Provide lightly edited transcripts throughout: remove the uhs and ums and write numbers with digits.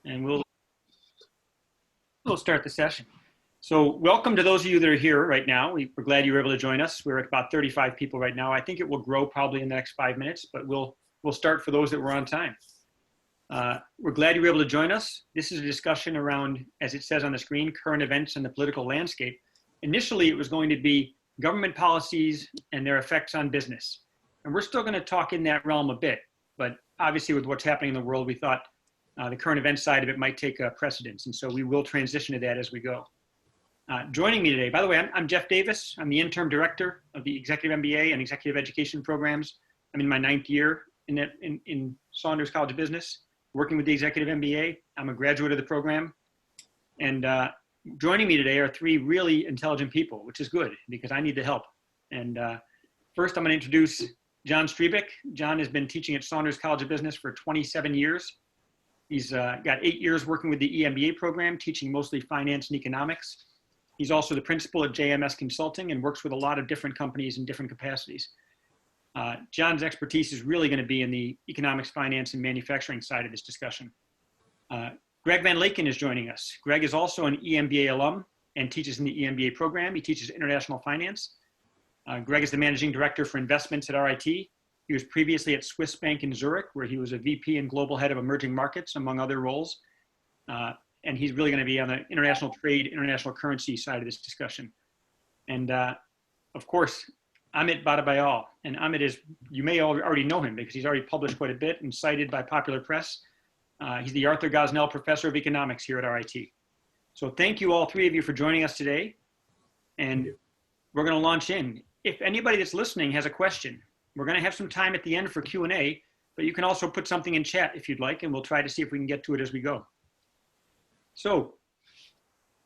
and we'll start the session. So welcome to those of you that are here right now. We're glad you were able to join us. We're at about 35 people right now. I think it will grow probably in the next 5 minutes, but we'll start for those that were on time. We're glad you were able to join us. This is a discussion around, as it says on the screen, current events in the political landscape. Initially, it was going to be government policies and their effects on business. And we're still going to talk in that realm a bit, but obviously with what's happening in the world, we thought the current event side of it might take precedence. And so we will transition to that as we go. Joining me today, by the way, I'm Jeff Davis. I'm the interim director of the Executive MBA and Executive Education programs. I'm in my 9th year in Saunders College of Business, working with the Executive MBA. I'm a graduate of the program. And joining me today are 3 really intelligent people, which is good because I need the help. And first, I'm going to introduce John Streebik. John has been teaching at Saunders College of Business for 27 years. He's got 8 years working with the EMBA program, teaching mostly finance and economics. He's also the principal at JMS Consulting and works with a lot of different companies in different capacities. John's expertise is really going to be in the economics, finance, and manufacturing side of this discussion. Greg Van Laken is joining us. Greg is also an EMBA alum and teaches in the EMBA program. He teaches international finance. Greg is the managing director for investments at RIT. He was previously at Swiss Bank in Zurich, where he was a VP and global head of emerging markets, among other roles. And he's really going to be on the international trade, international currency side of this discussion. And of course, Amit Badabayal. And Amit is, you may already know him because he's already published quite a bit and cited by popular press. He's the Arthur Gosnell Professor of Economics here at RIT. So thank you all 3 of you for joining us today. And we're going to launch in. If anybody that's listening has a question, we're going to have some time at the end for Q&A, but you can also put something in chat if you'd like, and we'll try to see if we can get to it as we go. So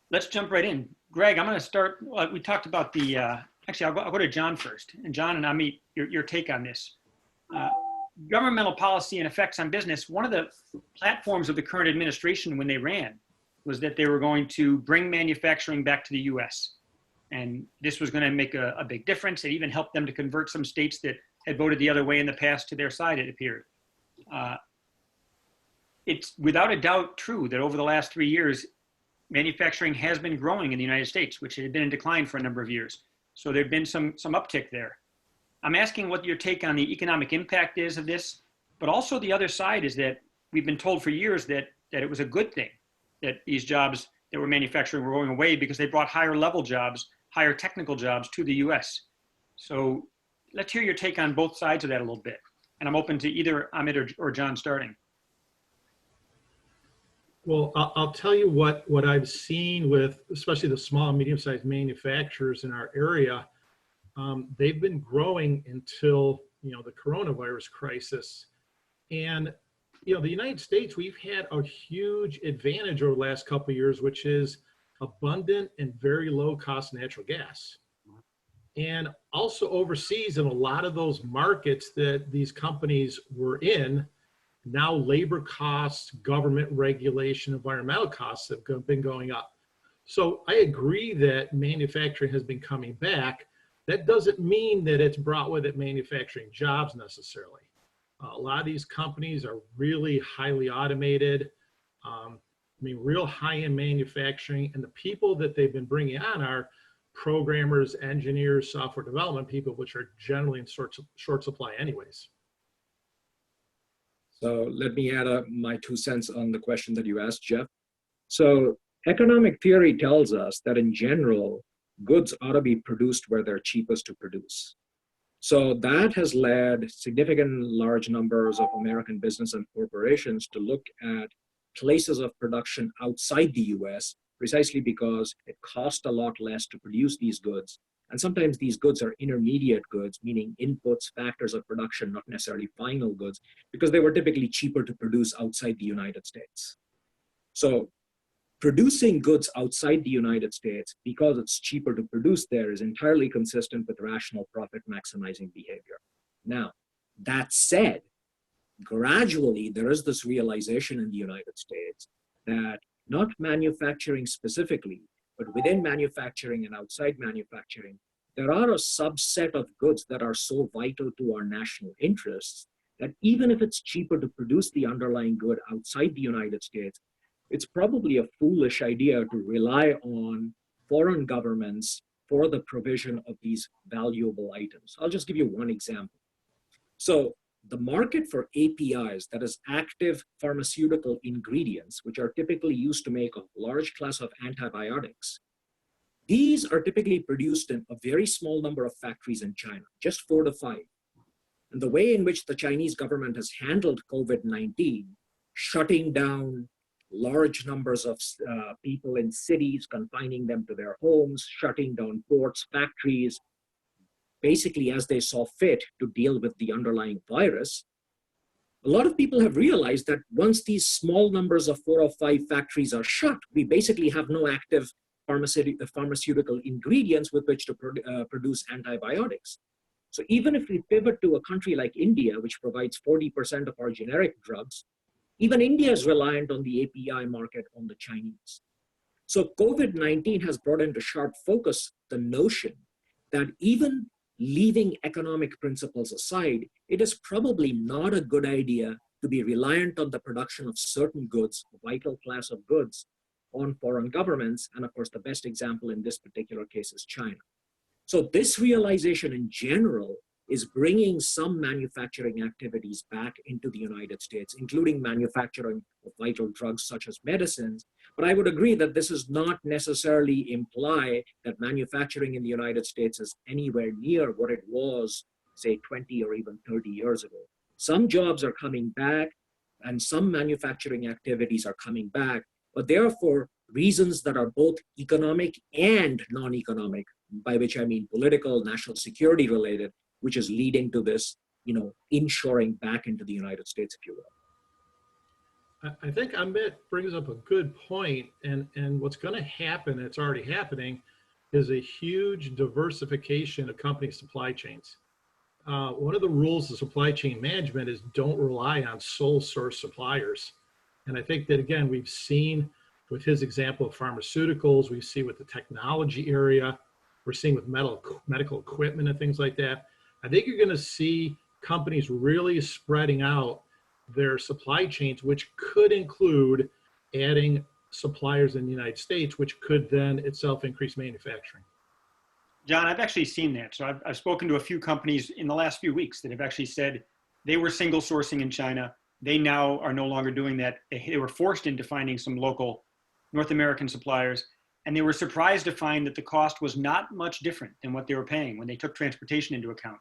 let's jump right in. Greg, I'm going to start. We talked about the, actually, I'll go to John first. And John and Amit, your take on this. Governmental policy and effects on business. One of the platforms of the current administration when they ran was that they were going to bring manufacturing back to the US. And this was going to make a big difference. It even helped them to convert some states that had voted the other way in the past to their side, it appeared. It's without a doubt true that over the last 3 years, manufacturing has been growing in the United States, which had been in decline for a number of years. So there've been some uptick there. I'm asking what your take on the economic impact is of this, but also the other side is that we've been told for years that it was a good thing that these jobs that were manufacturing were going away because they brought higher level jobs, higher technical jobs to the US. So let's hear your take on both sides of that a little bit. And I'm open to either Amit or John starting. Well, I'll tell you what I've seen with especially the small and medium-sized manufacturers in our area. They've been growing until, the coronavirus crisis. And, the United States, we've had a huge advantage over the last couple of years, which is abundant and very low cost natural gas. And also overseas in a lot of those markets that these companies were in, now labor costs, government regulation, environmental costs have been going up. So I agree that manufacturing has been coming back. That doesn't mean that it's brought with it manufacturing jobs necessarily. A lot of these companies are really highly automated. Real high-end manufacturing, and the people that they've been bringing on are programmers, engineers, software development people, which are generally in short supply anyways. So let me add my 2 cents on the question that you asked, Jeff. So economic theory tells us that in general, goods ought to be produced where they're cheapest to produce. So that has led significant large numbers of American business and corporations to look at places of production outside the US, precisely because it costs a lot less to produce these goods. And sometimes these goods are intermediate goods, meaning inputs, factors of production, not necessarily final goods, because they were typically cheaper to produce outside the United States. So producing goods outside the United States, because it's cheaper to produce there, is entirely consistent with rational profit maximizing behavior. Now, that said, gradually there is this realization in the United States that not manufacturing specifically, but within manufacturing and outside manufacturing, there are a subset of goods that are so vital to our national interests that even if it's cheaper to produce the underlying good outside the United States, it's probably a foolish idea to rely on foreign governments for the provision of these valuable items. I'll just give you one example. So the market for APIs, that is active pharmaceutical ingredients, which are typically used to make a large class of antibiotics, these are typically produced in a very small number of factories in China, just 4 to 5. And the way in which the Chinese government has handled COVID-19, shutting down large numbers of people in cities, confining them to their homes, shutting down ports, factories, basically as they saw fit to deal with the underlying virus, a lot of people have realized that once these small numbers of 4 or 5 factories are shut, we basically have no active pharmaceutical ingredients with which to produce antibiotics. So even if we pivot to a country like India, which provides 40% of our generic drugs, even India is reliant on the API market on the Chinese. So COVID-19 has brought into sharp focus the notion that even leaving economic principles aside, it is probably not a good idea to be reliant on the production of certain goods, a vital class of goods, on foreign governments. And of course, the best example in this particular case is China. So this realization in general is bringing some manufacturing activities back into the United States, including manufacturing of vital drugs such as medicines. But I would agree that this does not necessarily imply that manufacturing in the United States is anywhere near what it was, say, 20 or even 30 years ago. Some jobs are coming back and some manufacturing activities are coming back, but therefore reasons that are both economic and non-economic, by which I mean political, national security related, which is leading to this, inshoring back into the United States, if you will. I think Amit brings up a good point, and what's going to happen, it's already happening, is a huge diversification of company supply chains. One of the rules of supply chain management is don't rely on sole source suppliers. And I think that, again, we've seen with his example of pharmaceuticals, we see with the technology area, we're seeing with medical equipment and things like that. I think you're going to see companies really spreading out their supply chains, which could include adding suppliers in the United States, which could then itself increase manufacturing. John, I've actually seen that. So I've spoken to a few companies in the last few weeks that have actually said they were single sourcing in China. They now are no longer doing that. They were forced into finding some local North American suppliers, and they were surprised to find that the cost was not much different than what they were paying when they took transportation into account.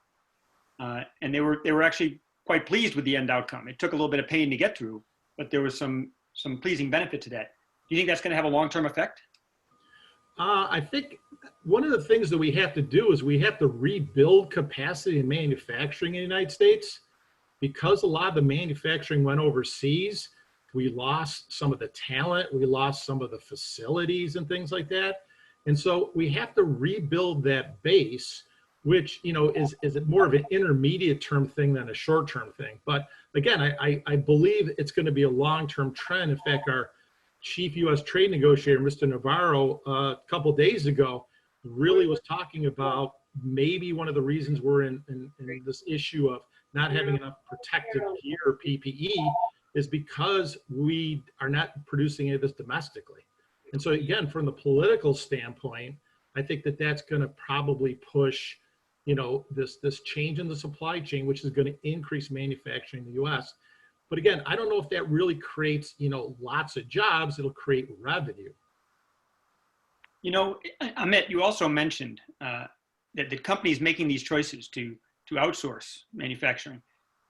And they were actually quite pleased with the end outcome. It took a little bit of pain to get through, but there was some pleasing benefit to that. Do you think that's going to have a long-term effect? I think one of the things that we have to do is we have to rebuild capacity in manufacturing in the United States. Because a lot of the manufacturing went overseas, we lost some of the talent, we lost some of the facilities and things like that. And so we have to rebuild that base, which, is more of an intermediate term thing than a short term thing. But again, I believe it's going to be a long-term trend. In fact, our chief U.S. trade negotiator, Mr. Navarro, a couple of days ago, really was talking about maybe one of the reasons we're in this issue of not having enough protective gear, PPE, is because we are not producing any of this domestically. And so again, from the political standpoint, I think that that's going to probably push, this change in the supply chain, which is going to increase manufacturing in the U.S. But again, I don't know if that really creates, lots of jobs. It'll create revenue. Amit, you also mentioned that the companies making these choices to outsource manufacturing,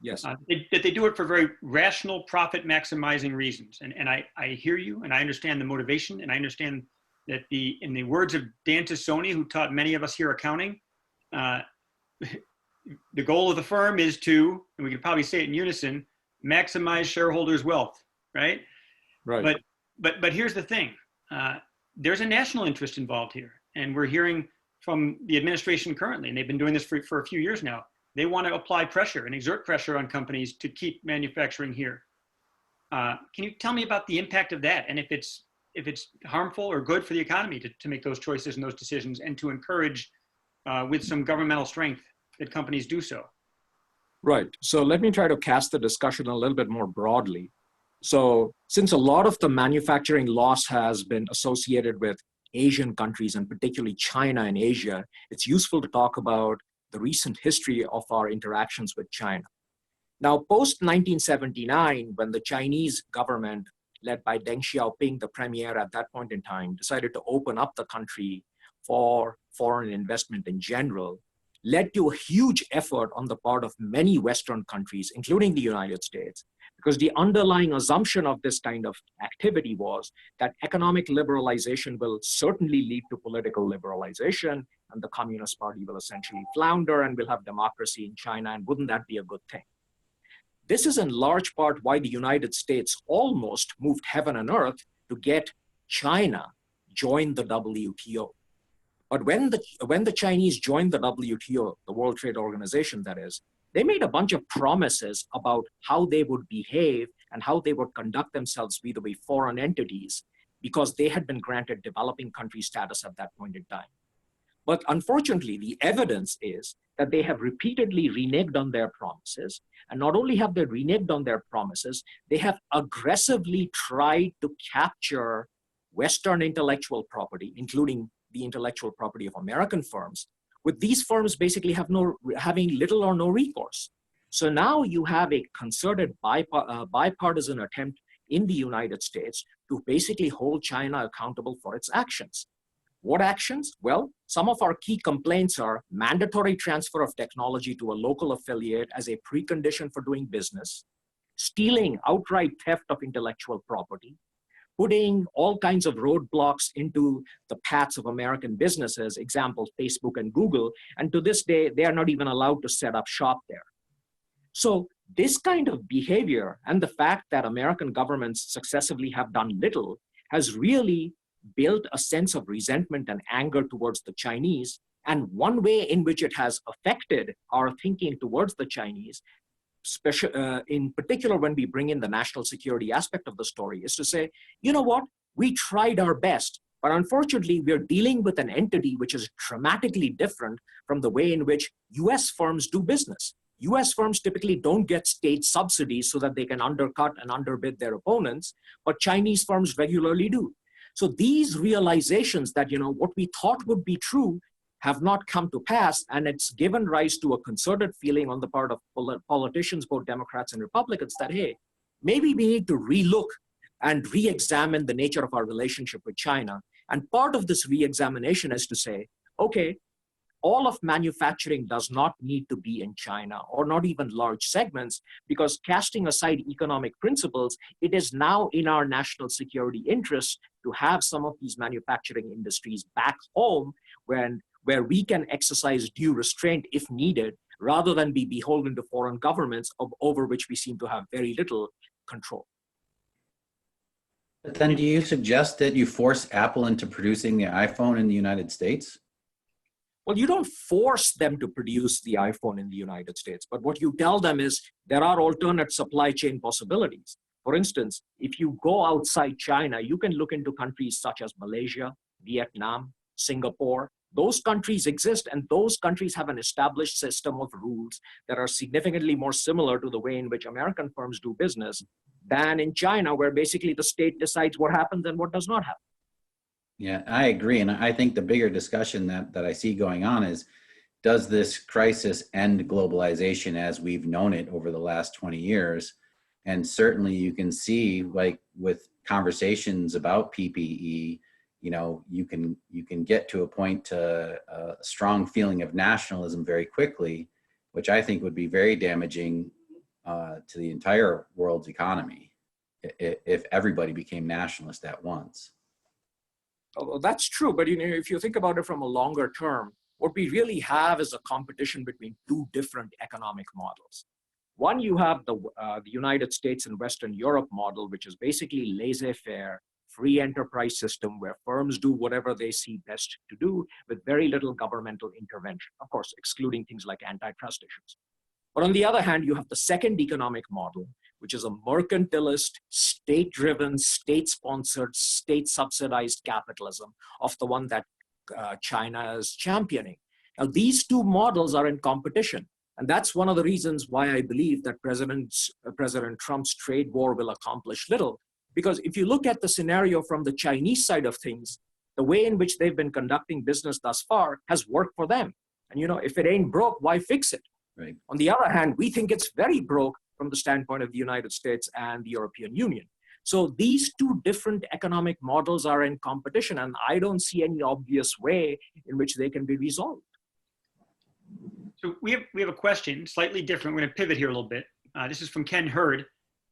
Yes. that they do it for very rational, profit maximizing reasons. And I hear you, and I understand the motivation, and I understand that in the words of Dan Tassoni, who taught many of us here accounting, the goal of the firm is to, and we could probably say it in unison, maximize shareholders' wealth, right? Right. But here's the thing. There's a national interest involved here. And we're hearing from the administration currently, and they've been doing this for a few years now. They want to apply pressure and exert pressure on companies to keep manufacturing here. Can you tell me about the impact of that, and if it's harmful or good for the economy to make those choices and those decisions, and to encourage with some governmental strength that companies do so? Right. So let me try to cast the discussion a little bit more broadly. So since a lot of the manufacturing loss has been associated with Asian countries and particularly China and Asia, it's useful to talk about the recent history of our interactions with China. Now, post 1979, when the Chinese government, led by Deng Xiaoping, the premier at that point in time, decided to open up the country for foreign investment in general, led to a huge effort on the part of many Western countries, including the United States, because the underlying assumption of this kind of activity was that economic liberalization will certainly lead to political liberalization, and the Communist Party will essentially flounder and we'll have democracy in China, and wouldn't that be a good thing? This is in large part why the United States almost moved heaven and earth to get China join the WTO. But when the Chinese joined the WTO, the World Trade Organization that is, they made a bunch of promises about how they would behave and how they would conduct themselves vis-a-vis foreign entities, because they had been granted developing country status at that point in time. But unfortunately, the evidence is that they have repeatedly reneged on their promises. And not only have they reneged on their promises, they have aggressively tried to capture Western intellectual property, including the intellectual property of American firms, with these firms basically having little or no recourse. So now you have a concerted bipartisan attempt in the United States to basically hold China accountable for its actions. What actions? Well, some of our key complaints are mandatory transfer of technology to a local affiliate as a precondition for doing business, stealing outright theft of intellectual property, putting all kinds of roadblocks into the paths of American businesses, example, Facebook and Google, and to this day, they are not even allowed to set up shop there. So this kind of behavior and the fact that American governments successively have done little has really built a sense of resentment and anger towards the Chinese. And one way in which it has affected our thinking towards the Chinese, in particular when we bring in the national security aspect of the story, is to say, you know what, we tried our best, but unfortunately we're dealing with an entity which is dramatically different from the way in which US firms do business. US firms typically don't get state subsidies so that they can undercut and underbid their opponents, but Chinese firms regularly do. So these realizations that, you know, what we thought would be true have not come to pass, and it's given rise to a concerted feeling on the part of politicians, both Democrats and Republicans, that, hey, maybe we need to relook and re-examine the nature of our relationship with China. And part of this re-examination is to say, okay, all of manufacturing does not need to be in China, or not even large segments, because casting aside economic principles, it is now in our national security interest to have some of these manufacturing industries back home where we can exercise due restraint if needed, rather than be beholden to foreign governments over which we seem to have very little control. But then do you suggest that you force Apple into producing the iPhone in the United States? Well, you don't force them to produce the iPhone in the United States, but what you tell them is there are alternate supply chain possibilities. For instance, if you go outside China, you can look into countries such as Malaysia, Vietnam, Singapore. Those countries exist, and those countries have an established system of rules that are significantly more similar to the way in which American firms do business than in China, where basically the state decides what happens and what does not happen. Yeah, I agree. And I think the bigger discussion that I see going on is, does this crisis end globalization as we've known it over the last 20 years? And certainly you can see, like with conversations about PPE, you know, you can get to a point to a strong feeling of nationalism very quickly, which I think would be very damaging to the entire world's economy if everybody became nationalist at once. Oh, that's true, but you know, if you think about it from a longer term, what we really have is a competition between two different economic models. One, you have the United States and Western Europe model, which is basically laissez-faire, free enterprise system where firms do whatever they see best to do with very little governmental intervention, of course, excluding things like antitrust issues. But on the other hand, you have the second economic model, which is a mercantilist, state-driven, state-sponsored, state-subsidized capitalism of the one that China is championing. Now, these two models are in competition. And that's one of the reasons why I believe that President Trump's trade war will accomplish little. Because if you look at the scenario from the Chinese side of things, the way in which they've been conducting business thus far has worked for them. And if it ain't broke, why fix it? Right. On the other hand, we think it's very broke from the standpoint of the United States and the European Union. So these two different economic models are in competition, and I don't see any obvious way in which they can be resolved. So we have a question, slightly different. We're going to pivot here a little bit. This is from Ken Hurd.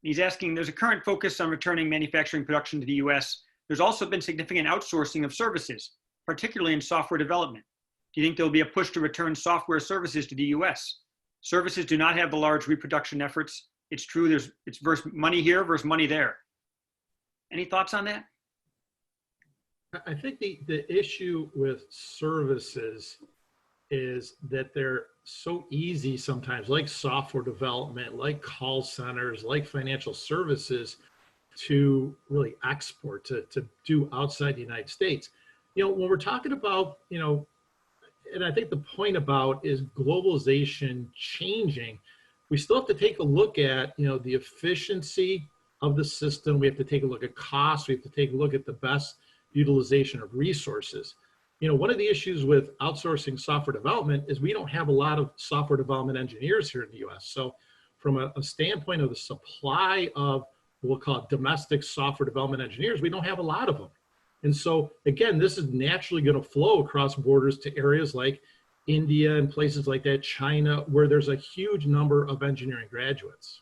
He's asking, there's a current focus on returning manufacturing production to the US. There's also been significant outsourcing of services, particularly in software development. Do you think there'll be a push to return software services to the US? Services do not have the large reproduction efforts. It's true, it's versus money here versus money there. Any thoughts on that? I think the issue with services is that they're so easy sometimes, like software development, like call centers, like financial services, to really export, to do outside the United States. When we're talking about, and I think the point about is globalization changing, we still have to take a look at, the efficiency of the system. We have to take a look at costs. We have to take a look at the best utilization of resources. One of the issues with outsourcing software development is we don't have a lot of software development engineers here in the US. So from a standpoint of the supply of what we'll call domestic software development engineers, we don't have a lot of them. And so again, this is naturally going to flow across borders to areas like India and places like that, China, where there's a huge number of engineering graduates.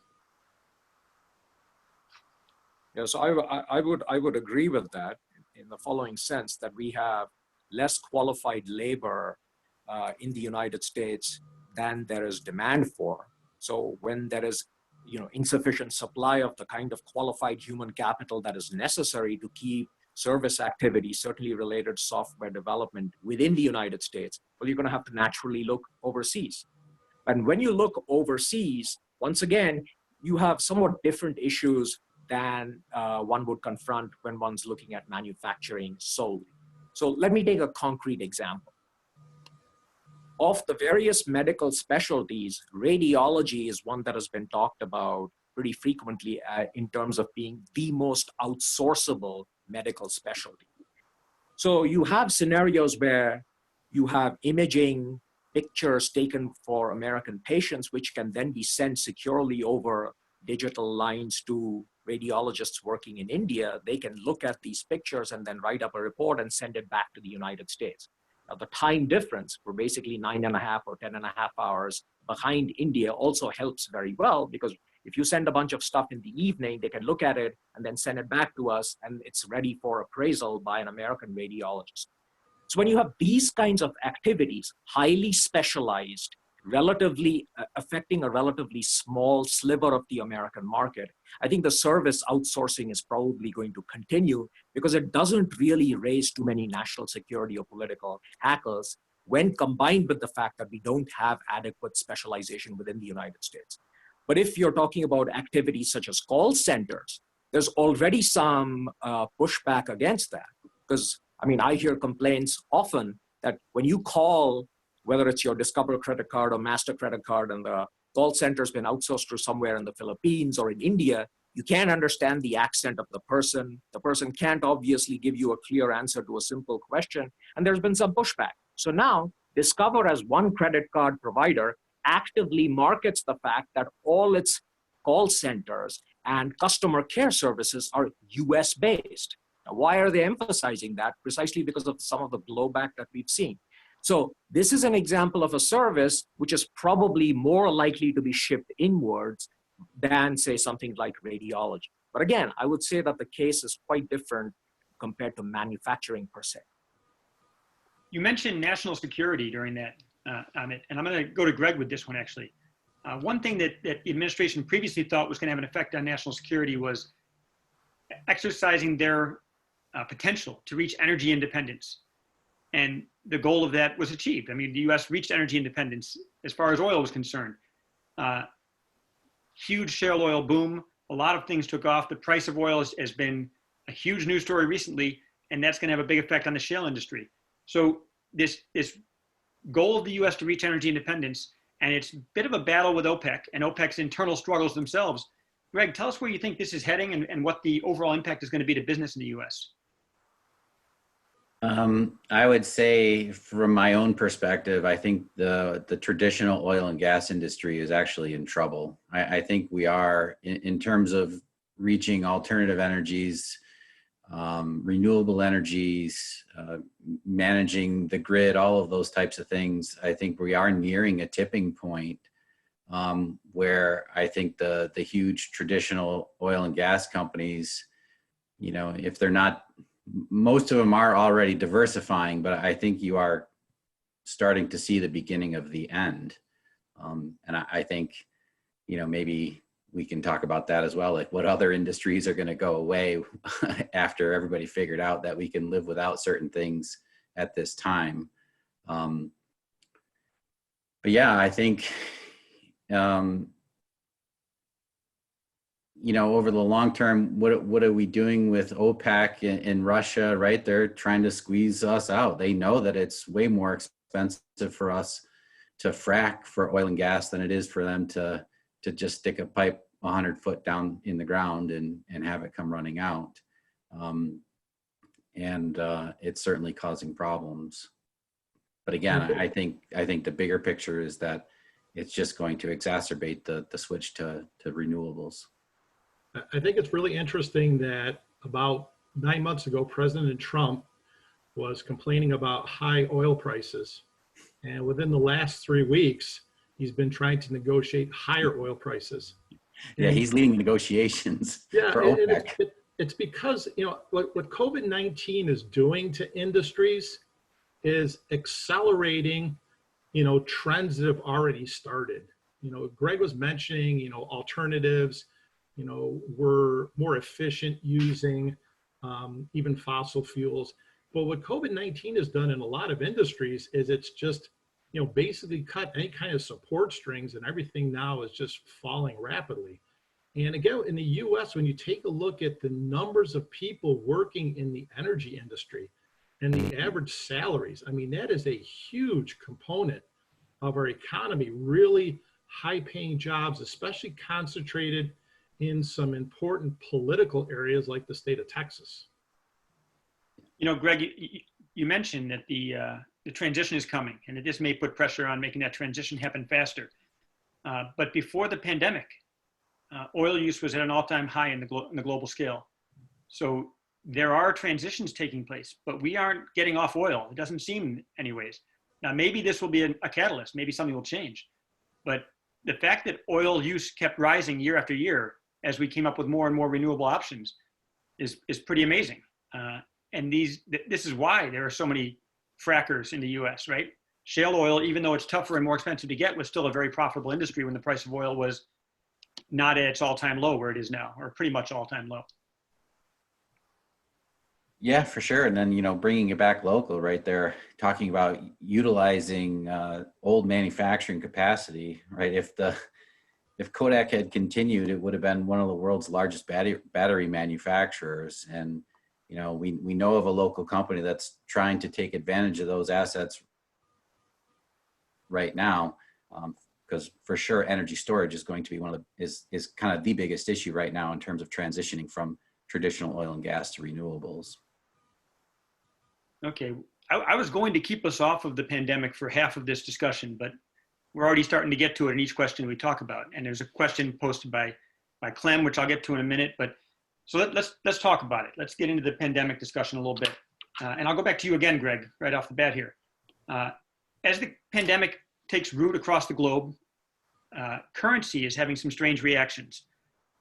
Yes, I would agree with that in the following sense, that we have less qualified labor in the United States than there is demand for. So when there is insufficient supply of the kind of qualified human capital that is necessary to keep service activity, certainly related to software development within the United States, well, you're going to have to naturally look overseas. And when you look overseas, once again, you have somewhat different issues than one would confront when one's looking at manufacturing solely. So let me take a concrete example. Of the various medical specialties, radiology is one that has been talked about pretty frequently in terms of being the most outsourceable medical specialty. So you have scenarios where you have imaging pictures taken for American patients, which can then be sent securely over digital lines to radiologists working in India. They can look at these pictures and then write up a report and send it back to the United States. Now, the time difference, we're basically 9.5 or 10.5 hours behind India, also helps very well, because if you send a bunch of stuff in the evening, they can look at it and then send it back to us, and it's ready for appraisal by an American radiologist. So when you have these kinds of activities, highly specialized, relatively affecting a relatively small sliver of the American market, I think the service outsourcing is probably going to continue because it doesn't really raise too many national security or political hackles when combined with the fact that we don't have adequate specialization within the United States. But if you're talking about activities such as call centers, there's already some pushback against that. Because, I hear complaints often that when you call, whether it's your Discover credit card or Master credit card, and the call center's been outsourced to somewhere in the Philippines or in India, you can't understand the accent of the person. The person can't obviously give you a clear answer to a simple question, and there's been some pushback. So now, Discover, as one credit card provider, actively markets the fact that all its call centers and customer care services are US based. Now, why are they emphasizing that? Precisely because of some of the blowback that we've seen. So this is an example of a service which is probably more likely to be shipped inwards than, say, something like radiology. But again, I would say that the case is quite different compared to manufacturing per se. You mentioned national security during that, Amit, and I'm going to go to Greg with this one, actually. One thing that the administration previously thought was going to have an effect on national security was exercising their potential to reach energy independence. And the goal of that was achieved. The US reached energy independence as far as oil was concerned. Huge shale oil boom. A lot of things took off. The price of oil has been a huge news story recently, and that's going to have a big effect on the shale industry. So this goal of the US to reach energy independence and it's a bit of a battle with OPEC and OPEC's internal struggles themselves. Greg, tell us where you think this is heading and what the overall impact is going to be to business in the U.S. I would say from my own perspective, I think the traditional oil and gas industry is actually in trouble. I think we are in terms of reaching alternative energies, renewable energies, managing the grid, all of those types of things. I think we are nearing a tipping point where I think the huge traditional oil and gas companies, you know, if they're not, most of them are already diversifying, but I think you are starting to see the beginning of the end. And I think, you know, maybe we can talk about that as well, like what other industries are going to go away after everybody figured out that we can live without certain things at this time. But yeah, I think, you know, over the long term, what are we doing with OPEC in Russia, right? They're trying to squeeze us out. They know that it's way more expensive for us to frack for oil and gas than it is for them to just stick a pipe 100 foot down in the ground and have it come running out. It's certainly causing problems. But again, I think the bigger picture is that it's just going to exacerbate the switch to renewables. I think it's really interesting that about 9 months ago, President Trump was complaining about high oil prices. And within the last 3 weeks, he's been trying to negotiate higher oil prices. Yeah, he's leading negotiations for and OPEC. it's because, you know, what COVID-19 is doing to industries is accelerating, you know, trends that have already started. You know, Greg was mentioning, you know, alternatives, you know, we're more efficient using even fossil fuels. But what COVID-19 has done in a lot of industries is it's just, you know, basically cut any kind of support strings, and everything now is just falling rapidly. And again, in the US, when you take a look at the numbers of people working in the energy industry and the average salaries, I mean, that is a huge component of our economy, really high paying jobs, especially concentrated in some important political areas like the state of Texas. You know, Greg, you mentioned that the transition is coming and that this may put pressure on making that transition happen faster. But before the pandemic, oil use was at an all-time high in the global scale. So there are transitions taking place, but we aren't getting off oil. It doesn't seem anyways. Now, maybe this will be a catalyst. Maybe something will change. But the fact that oil use kept rising year after year as we came up with more and more renewable options is pretty amazing. And this is why there are so many frackers in the US, right? Shale oil, even though it's tougher and more expensive to get, was still a very profitable industry when the price of oil was not at its all-time low where it is now, or pretty much all-time low. Yeah, for sure. And then, you know, bringing it back local, right? They're talking about utilizing old manufacturing capacity, right? If Kodak had continued, it would have been one of the world's largest battery manufacturers. And, you know, we know of a local company that's trying to take advantage of those assets right now, because for sure energy storage is going to be is kind of the biggest issue right now in terms of transitioning from traditional oil and gas to renewables. Okay, I was going to keep us off of the pandemic for half of this discussion, but we're already starting to get to it in each question we talk about. And there's a question posted by Clem, which I'll get to in a minute. But so let's talk about it. Let's get into the pandemic discussion a little bit. And I'll go back to you again, Greg, right off the bat here. As the pandemic takes root across the globe, currency is having some strange reactions.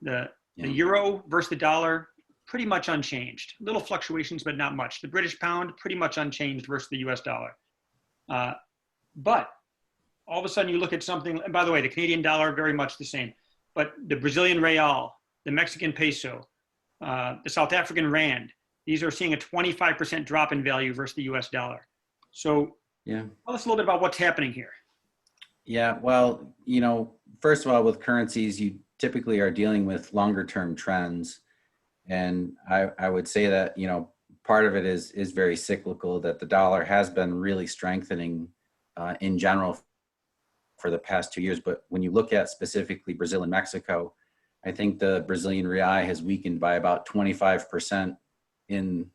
The euro versus the dollar, pretty much unchanged. Little fluctuations, but not much. The British pound, pretty much unchanged versus the US dollar. But all of a sudden you look at something, and by the way, the Canadian dollar, very much the same. But the Brazilian real, the Mexican peso, the South African rand, these are seeing a 25% drop in value versus the US dollar. So yeah, tell us a little bit about what's happening here. Yeah, well, you know, first of all, with currencies, you typically are dealing with longer term trends. And I would say that, you know, part of it is very cyclical, that the dollar has been really strengthening in general for the past 2 years, but when you look at specifically Brazil and Mexico, I think the Brazilian real has weakened by about 25% in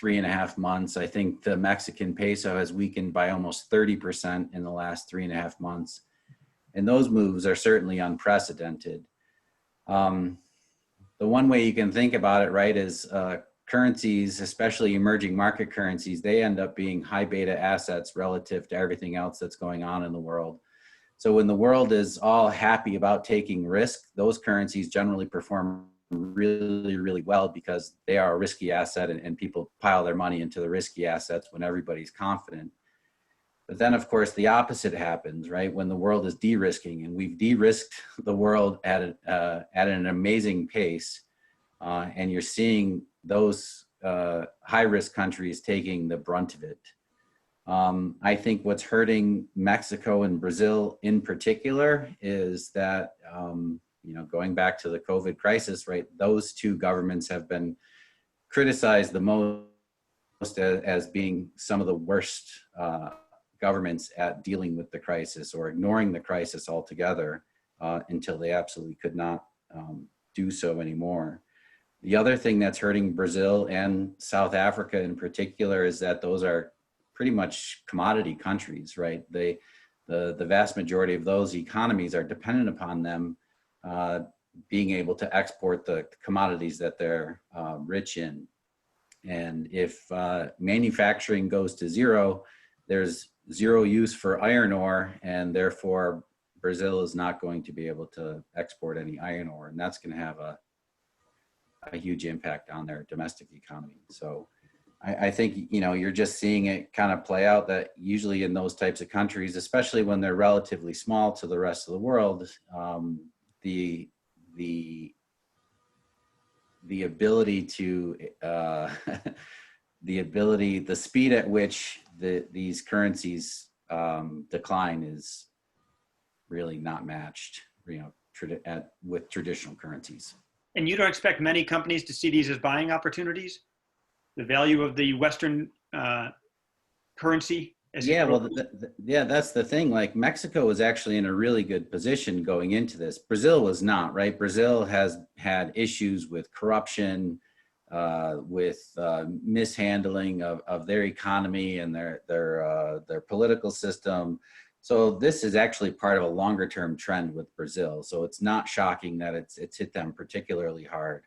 3.5 months. I think the Mexican peso has weakened by almost 30% in the last 3.5 months. And those moves are certainly unprecedented. The one way you can think about it, right, is currencies, especially emerging market currencies, they end up being high beta assets relative to everything else that's going on in the world. So when the world is all happy about taking risk, those currencies generally perform really, really well because they are a risky asset, and people pile their money into the risky assets when everybody's confident. But then, of course, the opposite happens, right? When the world is de-risking, and we've de-risked the world at an amazing pace, and you're seeing those high-risk countries taking the brunt of it. I think what's hurting Mexico and Brazil in particular is that, going back to the COVID crisis, right? Those two governments have been criticized the most as being some of the worst governments at dealing with the crisis or ignoring the crisis altogether until they absolutely could not do so anymore. The other thing that's hurting Brazil and South Africa in particular is that those are pretty much commodity countries, right? The vast majority of those economies are dependent upon them being able to export the commodities that they're rich in. And if manufacturing goes to zero, there's zero use for iron ore, and therefore Brazil is not going to be able to export any iron ore, and that's going to have a huge impact on their domestic economy. So I think, you're just seeing it kind of play out that usually in those types of countries, especially when they're relatively small to the rest of the world, the ability to, the speed at which these currencies decline is really not matched, with traditional currencies. And you don't expect many companies to see these as buying opportunities? The value of the Western currency? That's the thing. Like, Mexico was actually in a really good position going into this. Brazil was not, right? Brazil has had issues with corruption, with mishandling of their economy and their political system. So this is actually part of a longer term trend with Brazil. So it's not shocking that it's hit them particularly hard.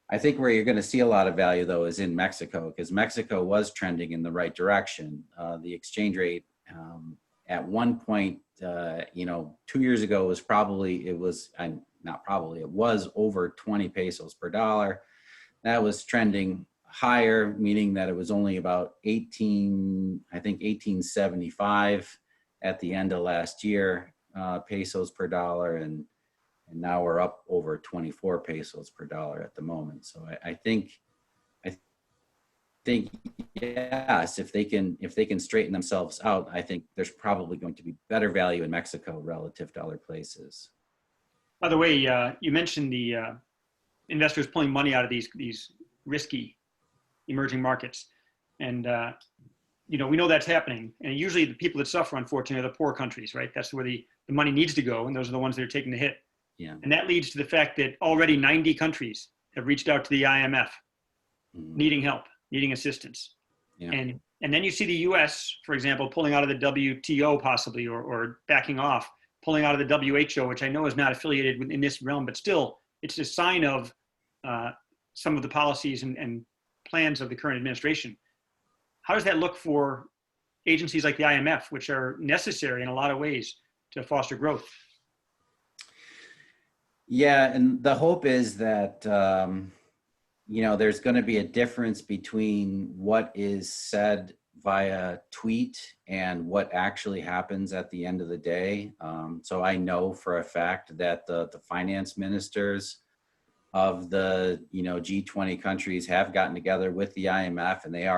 I think where you're going to see a lot of value, though, is in Mexico, because Mexico was trending in the right direction. The exchange rate at one point, 2 years ago it was over 20 pesos per dollar. That was trending higher, meaning that it was only about 1875 at the end of last year, pesos per dollar, and now we're up over 24 pesos per dollar at the moment. So I think yes, if they can straighten themselves out, I think there's probably going to be better value in Mexico relative to other places. By the way, you mentioned the investors pulling money out of these risky emerging markets, and we know that's happening. And usually the people that suffer, unfortunately, are the poor countries, right? That's where the money needs to go, and those are the ones that are taking the hit. Yeah. And that leads to the fact that already 90 countries have reached out to the IMF, needing help, needing assistance. Yeah. And then you see the US, for example, pulling out of the WTO possibly, or backing off, pulling out of the WHO, which I know is not affiliated in this realm, but still it's a sign of some of the policies and plans of the current administration. How does that look for agencies like the IMF, which are necessary in a lot of ways to foster growth? Yeah, and the hope is that, there's going to be a difference between what is said via tweet and what actually happens at the end of the day. So I know for a fact that the finance ministers of the G20 countries have gotten together with the IMF, and they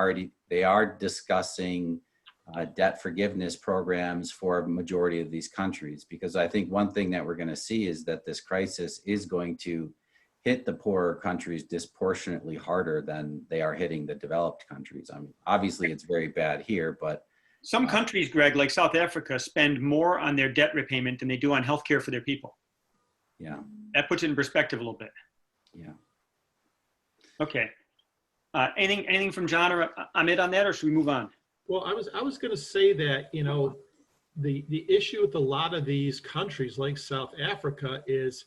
are discussing debt forgiveness programs for a majority of these countries, because I think one thing that we're going to see is that this crisis is going to hit the poorer countries disproportionately harder than they are hitting the developed countries. I mean, obviously it's very bad here, but Some countries, Greg, like South Africa, spend more on their debt repayment than they do on healthcare for their people. Yeah. That puts it in perspective a little bit. Yeah. Okay. Anything from John or Amit on that, or should we move on? Well, I was going to say that, you know, the issue with a lot of these countries like South Africa is,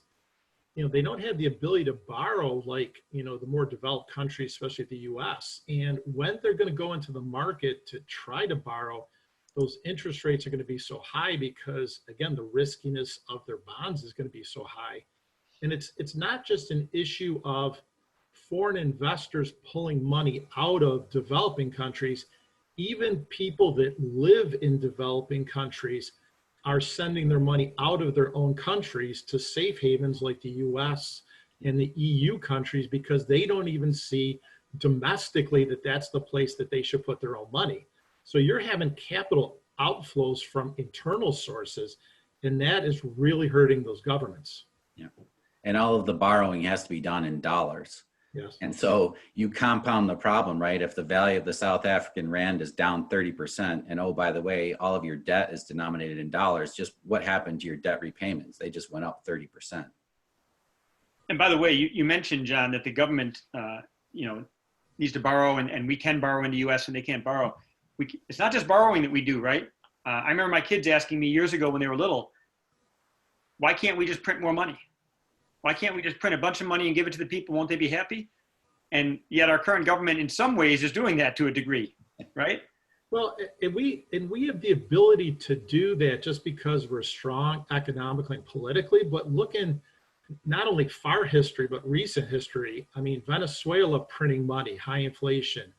you know, they don't have the ability to borrow like, you know, the more developed countries, especially the US. And when they're going to go into the market to try to borrow, those interest rates are going to be so high because, again, the riskiness of their bonds is going to be so high. And it's not just an issue of foreign investors pulling money out of developing countries. Even people that live in developing countries are sending their money out of their own countries to safe havens like the US and the EU countries because they don't even see domestically that that's the place that they should put their own money. So you're having capital outflows from internal sources, and that is really hurting those governments. Yeah. And all of the borrowing has to be done in dollars. Yes. And so you compound the problem, right? If the value of the South African rand is down 30%, and oh, by the way, all of your debt is denominated in dollars, just what happened to your debt repayments? They just went up 30%. And by the way, you mentioned, John, that the government, you know, needs to borrow, and we can borrow in the U.S. and they can't borrow. It's not just borrowing that we do, right? I remember my kids asking me years ago when they were little, why can't we just print more money? Why can't we just print a bunch of money and give it to the people? Won't they be happy? And yet our current government in some ways is doing that to a degree, right? Well, and we have the ability to do that just because we're strong economically and politically, but looking not only far history, but recent history. I mean, Venezuela printing money, high inflation.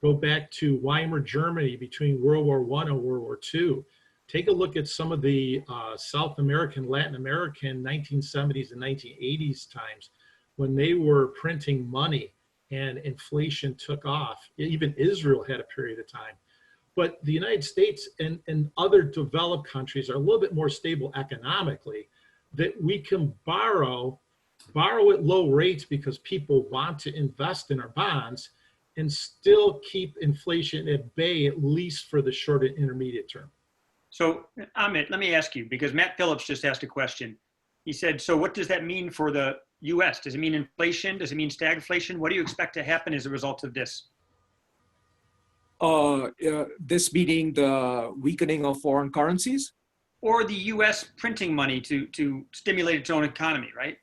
Go back to Weimar Germany between World War I and World War II. Take a look at some of the South American, Latin American 1970s and 1980s times when they were printing money and inflation took off. Even Israel had a period of time. But the United States and other developed countries are a little bit more stable economically, that we can borrow at low rates because people want to invest in our bonds and still keep inflation at bay, at least for the short and intermediate term. So Amit, let me ask you, because Matt Phillips just asked a question. He said, so what does that mean for the US? Does it mean inflation? Does it mean stagflation? What do you expect to happen as a result of this? This meaning the weakening of foreign currencies? Or the US printing money to stimulate its own economy, right?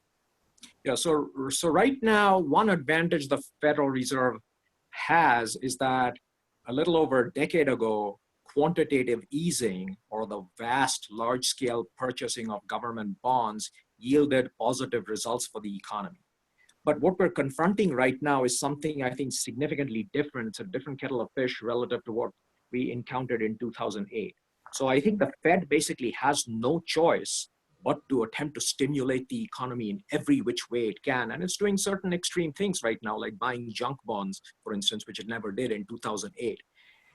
Yeah, so right now, one advantage the Federal Reserve has is that a little over a decade ago, quantitative easing or the vast large-scale purchasing of government bonds yielded positive results for the economy. But what we're confronting right now is something I think significantly different. It's a different kettle of fish relative to what we encountered in 2008. So I think the Fed basically has no choice but to attempt to stimulate the economy in every which way it can. And it's doing certain extreme things right now, like buying junk bonds, for instance, which it never did in 2008.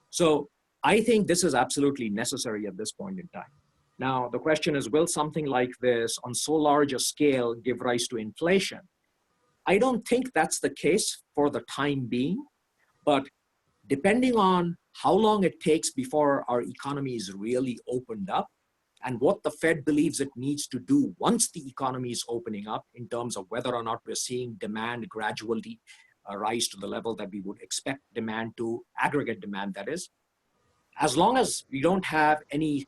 So I think this is absolutely necessary at this point in time. Now, the question is, will something like this on so large a scale give rise to inflation? I don't think that's the case for the time being, but depending on how long it takes before our economy is really opened up and what the Fed believes it needs to do once the economy is opening up in terms of whether or not we're seeing demand gradually rise to the level that we would expect demand to, aggregate demand that is. As long as we don't have any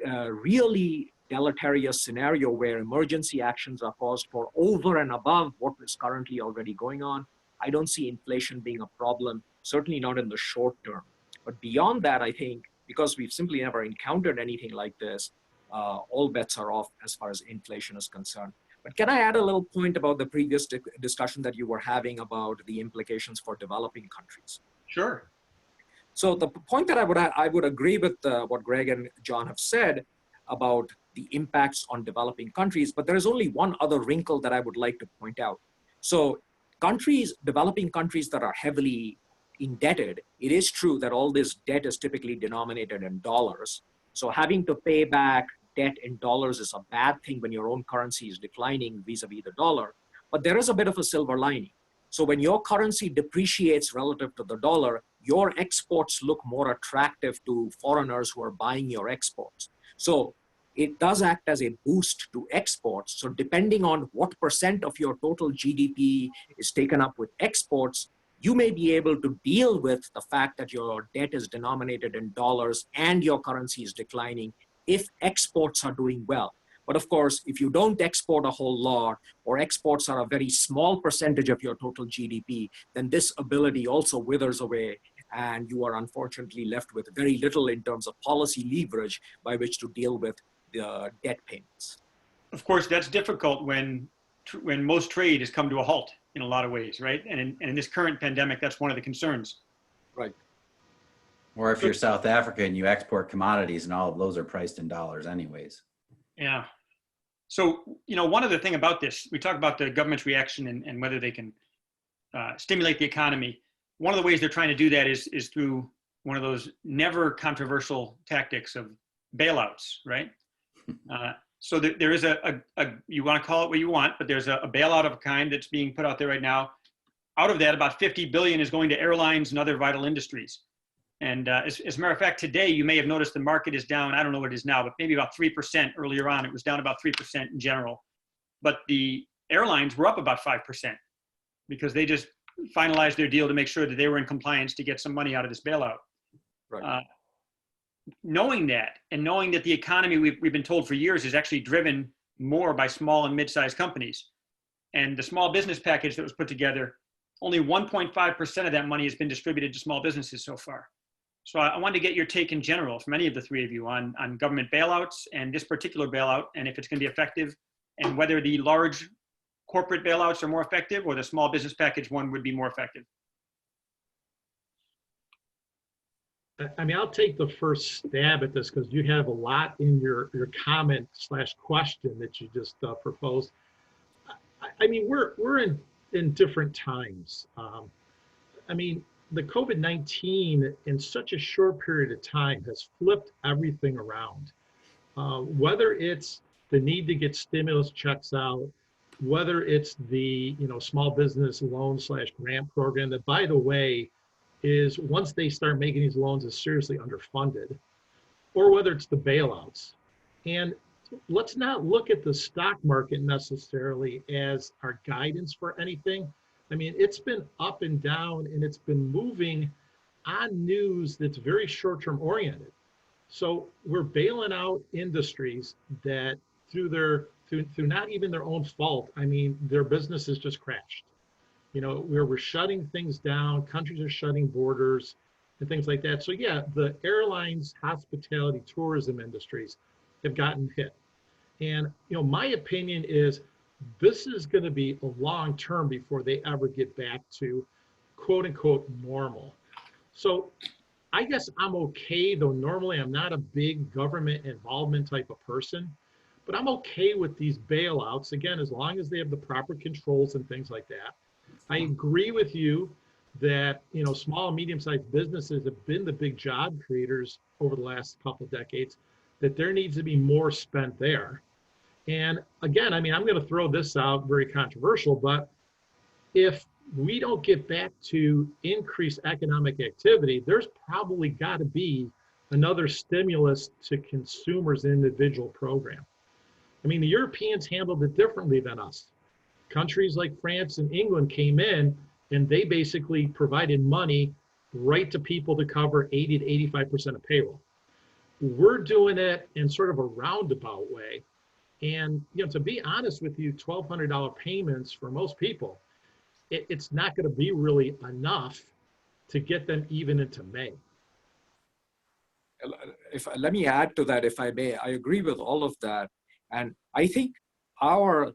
really deleterious scenario where emergency actions are caused for over and above what is currently already going on, I don't see inflation being a problem, certainly not in the short term. But beyond that, I think, because we've simply never encountered anything like this, all bets are off as far as inflation is concerned. But can I add a little point about the previous discussion that you were having about the implications for developing countries? Sure. So the point that I would agree with what Greg and John have said about the impacts on developing countries, but there is only one other wrinkle that I would like to point out. So developing countries that are heavily indebted, it is true that all this debt is typically denominated in dollars. So having to pay back debt in dollars is a bad thing when your own currency is declining vis-a-vis the dollar, but there is a bit of a silver lining. So when your currency depreciates relative to the dollar, your exports look more attractive to foreigners who are buying your exports. So it does act as a boost to exports. So depending on what percent of your total GDP is taken up with exports, you may be able to deal with the fact that your debt is denominated in dollars and your currency is declining if exports are doing well. But of course, if you don't export a whole lot, or exports are a very small percentage of your total GDP, then this ability also withers away, and you are unfortunately left with very little in terms of policy leverage by which to deal with the debt payments. Of course, that's difficult when most trade has come to a halt in a lot of ways, right? And in this current pandemic, that's one of the concerns. Right. Or if you're South Africa and you export commodities and all of those are priced in dollars anyways. Yeah. So, one other thing about this, we talk about the government's reaction and whether they can stimulate the economy. One of the ways they're trying to do that is through one of those never controversial tactics of bailouts, right? So there is you want to call it what you want, but there's a bailout of a kind that's being put out there right now. Out of that, about 50 billion is going to airlines and other vital industries. And as a matter of fact, today you may have noticed the market is down. I don't know what it is now, but maybe about 3%. Earlier on, it was down about 3% in general. But the airlines were up about 5% because they just finalized their deal to make sure that they were in compliance to get some money out of this bailout. Right. Knowing that, and knowing that the economy we've been told for years is actually driven more by small and mid-sized companies, and the small business package that was put together, only 1.5% of that money has been distributed to small businesses so far. So I wanted to get your take in general from any of the three of you on government bailouts and this particular bailout, and if it's going to be effective, and whether the large corporate bailouts are more effective or the small business package one would be more effective. I mean, I'll take the first stab at this because you have a lot in your comment / question that you just proposed. I mean, we're in different times. I mean, the COVID-19 in such a short period of time has flipped everything around. Whether it's the need to get stimulus checks out, whether it's the small business loan / grant program that, by the way, is once they start making these loans is seriously underfunded, or whether it's the bailouts. And let's not look at the stock market necessarily as our guidance for anything. I mean, it's been up and down, and it's been moving on news that's very short-term oriented. So we're bailing out industries that through not even their own fault, I mean, their businesses just crashed. Where we're shutting things down, countries are shutting borders and things like that. So yeah, the airlines, hospitality, tourism industries have gotten hit. And my opinion is this is going to be a long term before they ever get back to quote unquote normal. So I guess I'm okay, though normally I'm not a big government involvement type of person, but I'm okay with these bailouts, again, as long as they have the proper controls and things like that. I agree with you that small and medium-sized businesses have been the big job creators over the last couple of decades, that there needs to be more spent there. And again, I mean, I'm going to throw this out, very controversial, but if we don't get back to increased economic activity, there's probably got to be another stimulus to consumers' individual program. I mean, the Europeans handled it differently than us. Countries like France and England came in and they basically provided money right to people to cover 80 to 85% of payroll. We're doing it in sort of a roundabout way. And to be honest with you, $1,200 payments for most people, it's not going to be really enough to get them even into May. Let me add to that, if I may. I agree with all of that. And I think our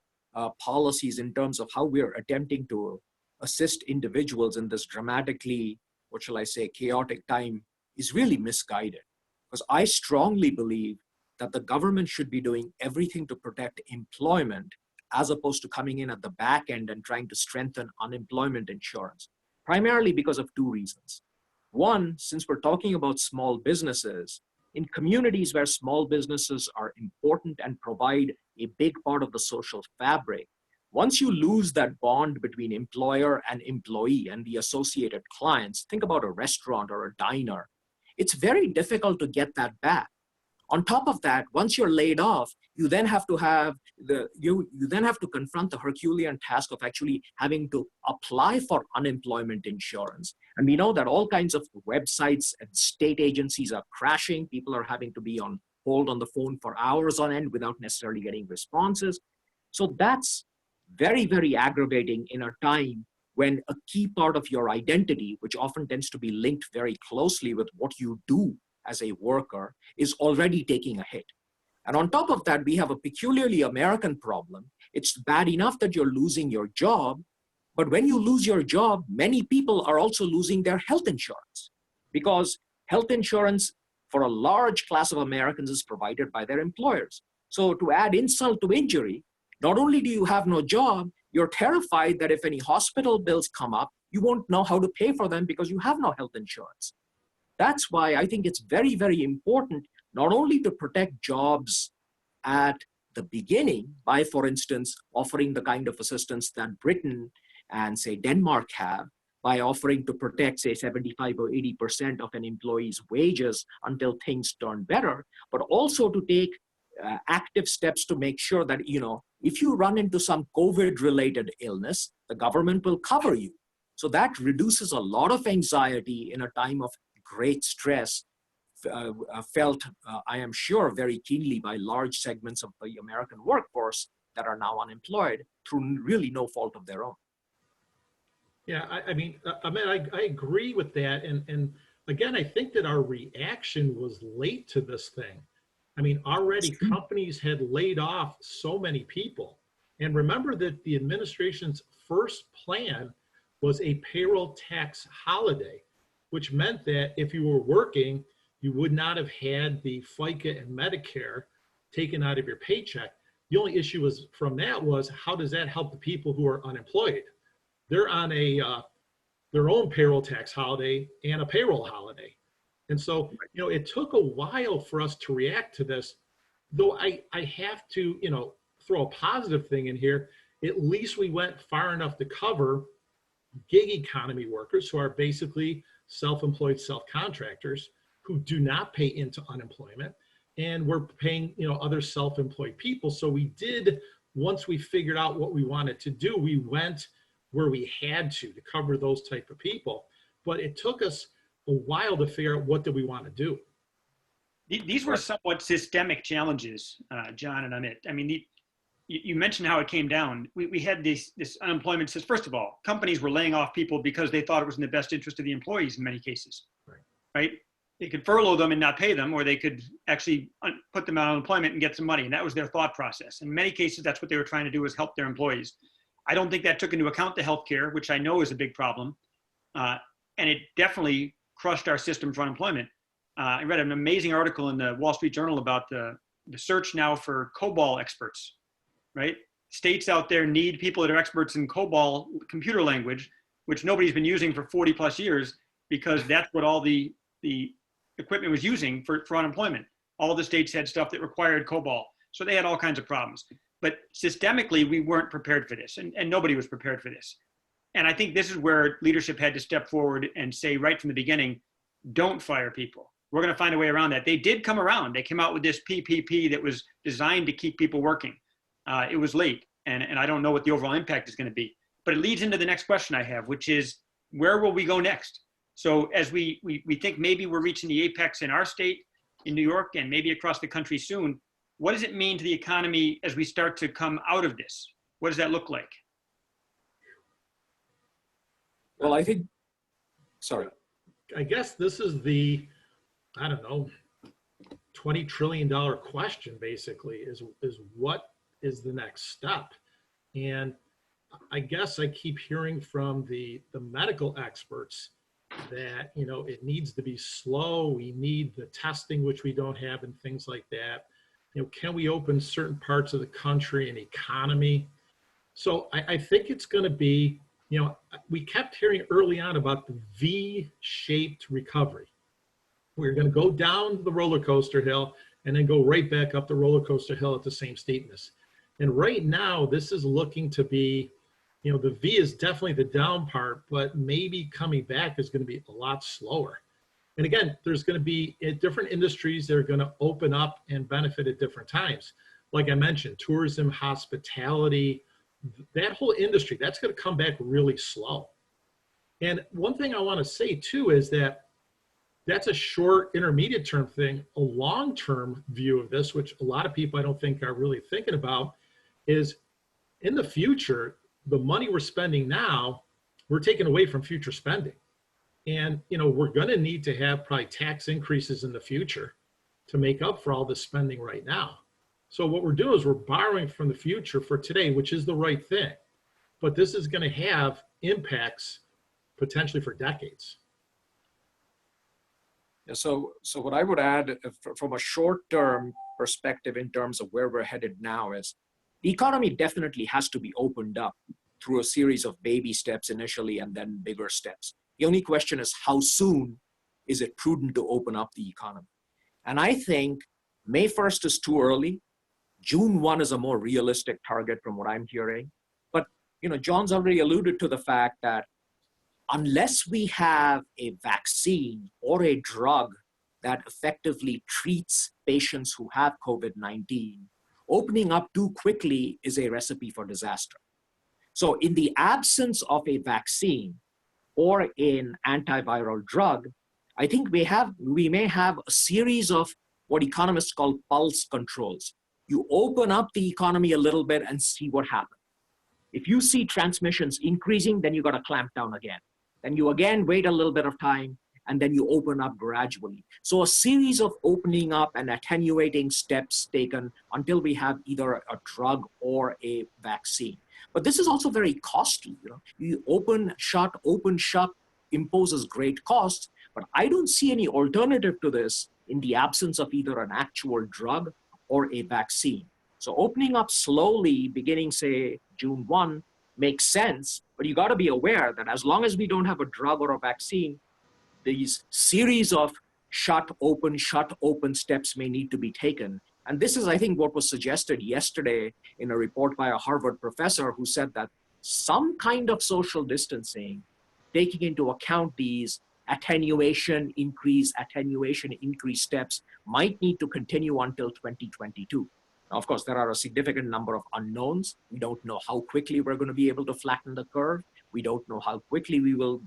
policies in terms of how we're attempting to assist individuals in this dramatically, what shall I say, chaotic time is really misguided. Because I strongly believe that the government should be doing everything to protect employment as opposed to coming in at the back end and trying to strengthen unemployment insurance, primarily because of two reasons. One, since we're talking about small businesses, in communities where small businesses are important and provide a big part of the social fabric, once you lose that bond between employer and employee and the associated clients, think about a restaurant or a diner, it's very difficult to get that back. On top of that, once you're laid off, you then have to confront the Herculean task of actually having to apply for unemployment insurance. And we know that all kinds of websites and state agencies are crashing. People are having to be on hold on the phone for hours on end without necessarily getting responses. So that's very, very aggravating in a time when a key part of your identity, which often tends to be linked very closely with what you do as a worker, is already taking a hit. And on top of that, we have a peculiarly American problem. It's bad enough that you're losing your job, but when you lose your job, many people are also losing their health insurance, because health insurance for a large class of Americans is provided by their employers. So to add insult to injury, not only do you have no job, you're terrified that if any hospital bills come up, you won't know how to pay for them because you have no health insurance. That's why I think it's very, very important not only to protect jobs at the beginning by, for instance, offering the kind of assistance that Britain and, say, Denmark have, by offering to protect, say, 75 or 80% of an employee's wages until things turn better, but also to take active steps to make sure that, if you run into some COVID-related illness, the government will cover you. So that reduces a lot of anxiety in a time of great stress, felt, I am sure, very keenly by large segments of the American workforce that are now unemployed through really no fault of their own. Yeah, I mean, Ahmed, I agree with that. And again, I think that our reaction was late to this thing. I mean, already companies had laid off so many people. And remember that the administration's first plan was a payroll tax holiday, which meant that if you were working, you would not have had the FICA and Medicare taken out of your paycheck. The only issue was from that was, how does that help the people who are unemployed? They're on their own payroll tax holiday and a payroll holiday. And so, it took a while for us to react to this, though I have to, throw a positive thing in here. At least we went far enough to cover gig economy workers, who are basically self-employed self-contractors who do not pay into unemployment, and we're paying, other self-employed people. So we did, once we figured out what we wanted to do, we went where we had to cover those type of people. But it took us a while to figure out what did we want to do. These were somewhat systemic challenges, John and Amit. I mean, you mentioned how it came down. We had this unemployment system. First of all, companies were laying off people because they thought it was in the best interest of the employees in many cases, right? They could furlough them and not pay them, or they could actually put them on unemployment and get some money. And that was their thought process. In many cases, that's what they were trying to do, is help their employees. I don't think that took into account the healthcare, which I know is a big problem. And it definitely crushed our system for unemployment. I read an amazing article in the Wall Street Journal about the search now for COBOL experts, right? States out there need people that are experts in COBOL computer language, which nobody's been using for 40 plus years, because that's what all the equipment was using for unemployment. All the states had stuff that required COBOL. So they had all kinds of problems. But systemically, we weren't prepared for this, and nobody was prepared for this. And I think this is where leadership had to step forward and say right from the beginning, don't fire people. We're going to find a way around that. They did come around. They came out with this PPP that was designed to keep people working. It was late, and I don't know what the overall impact is going to be. But it leads into the next question I have, which is, where will we go next? So as we think maybe we're reaching the apex in our state, in New York, and maybe across the country soon, what does it mean to the economy as we start to come out of this? What does that look like? Well, I think, sorry. I guess this is the, I don't know, $20 trillion question, basically, is what is the next step? And I guess I keep hearing from the medical experts that, it needs to be slow. We need the testing, which we don't have, and things like that. Can we open certain parts of the country and economy? So I think it's going to be, we kept hearing early on about the V-shaped recovery. We're going to go down the roller coaster hill and then go right back up the roller coaster hill at the same steepness. And right now, this is looking to be, the V is definitely the down part, but maybe coming back is going to be a lot slower. And again, there's going to be different industries that are going to open up and benefit at different times. Like I mentioned, tourism, hospitality, that whole industry, that's going to come back really slow. And one thing I want to say too is that that's a short, intermediate term thing. A long-term view of this, which a lot of people I don't think are really thinking about, is in the future, the money we're spending now, we're taking away from future spending. And, we're going to need to have probably tax increases in the future to make up for all this spending right now. So what we're doing is we're borrowing from the future for today, which is the right thing. But this is going to have impacts potentially for decades. Yeah, so what I would add from a short-term perspective in terms of where we're headed now is the economy definitely has to be opened up through a series of baby steps initially and then bigger steps. The only question is how soon is it prudent to open up the economy? And I think May 1st is too early. June 1 is a more realistic target from what I'm hearing. But, John's already alluded to the fact that unless we have a vaccine or a drug that effectively treats patients who have COVID-19, opening up too quickly is a recipe for disaster. So in the absence of a vaccine or an antiviral drug, I think we may have a series of what economists call pulse controls. You open up the economy a little bit and see what happens. If you see transmissions increasing, then you got to clamp down again. Then you again wait a little bit of time, and then you open up gradually. So a series of opening up and attenuating steps taken until we have either a drug or a vaccine. But this is also very costly. You open, shut imposes great costs, but I don't see any alternative to this in the absence of either an actual drug or a vaccine. So opening up slowly, beginning, say, June 1, makes sense, but you got to be aware that as long as we don't have a drug or a vaccine, these series of shut, open steps may need to be taken. And this is, I think, what was suggested yesterday in a report by a Harvard professor who said that some kind of social distancing, taking into account these attenuation increase steps, might need to continue until 2022. Now, of course, there are a significant number of unknowns. We don't know how quickly we're going to be able to flatten the curve. We don't know how quickly we will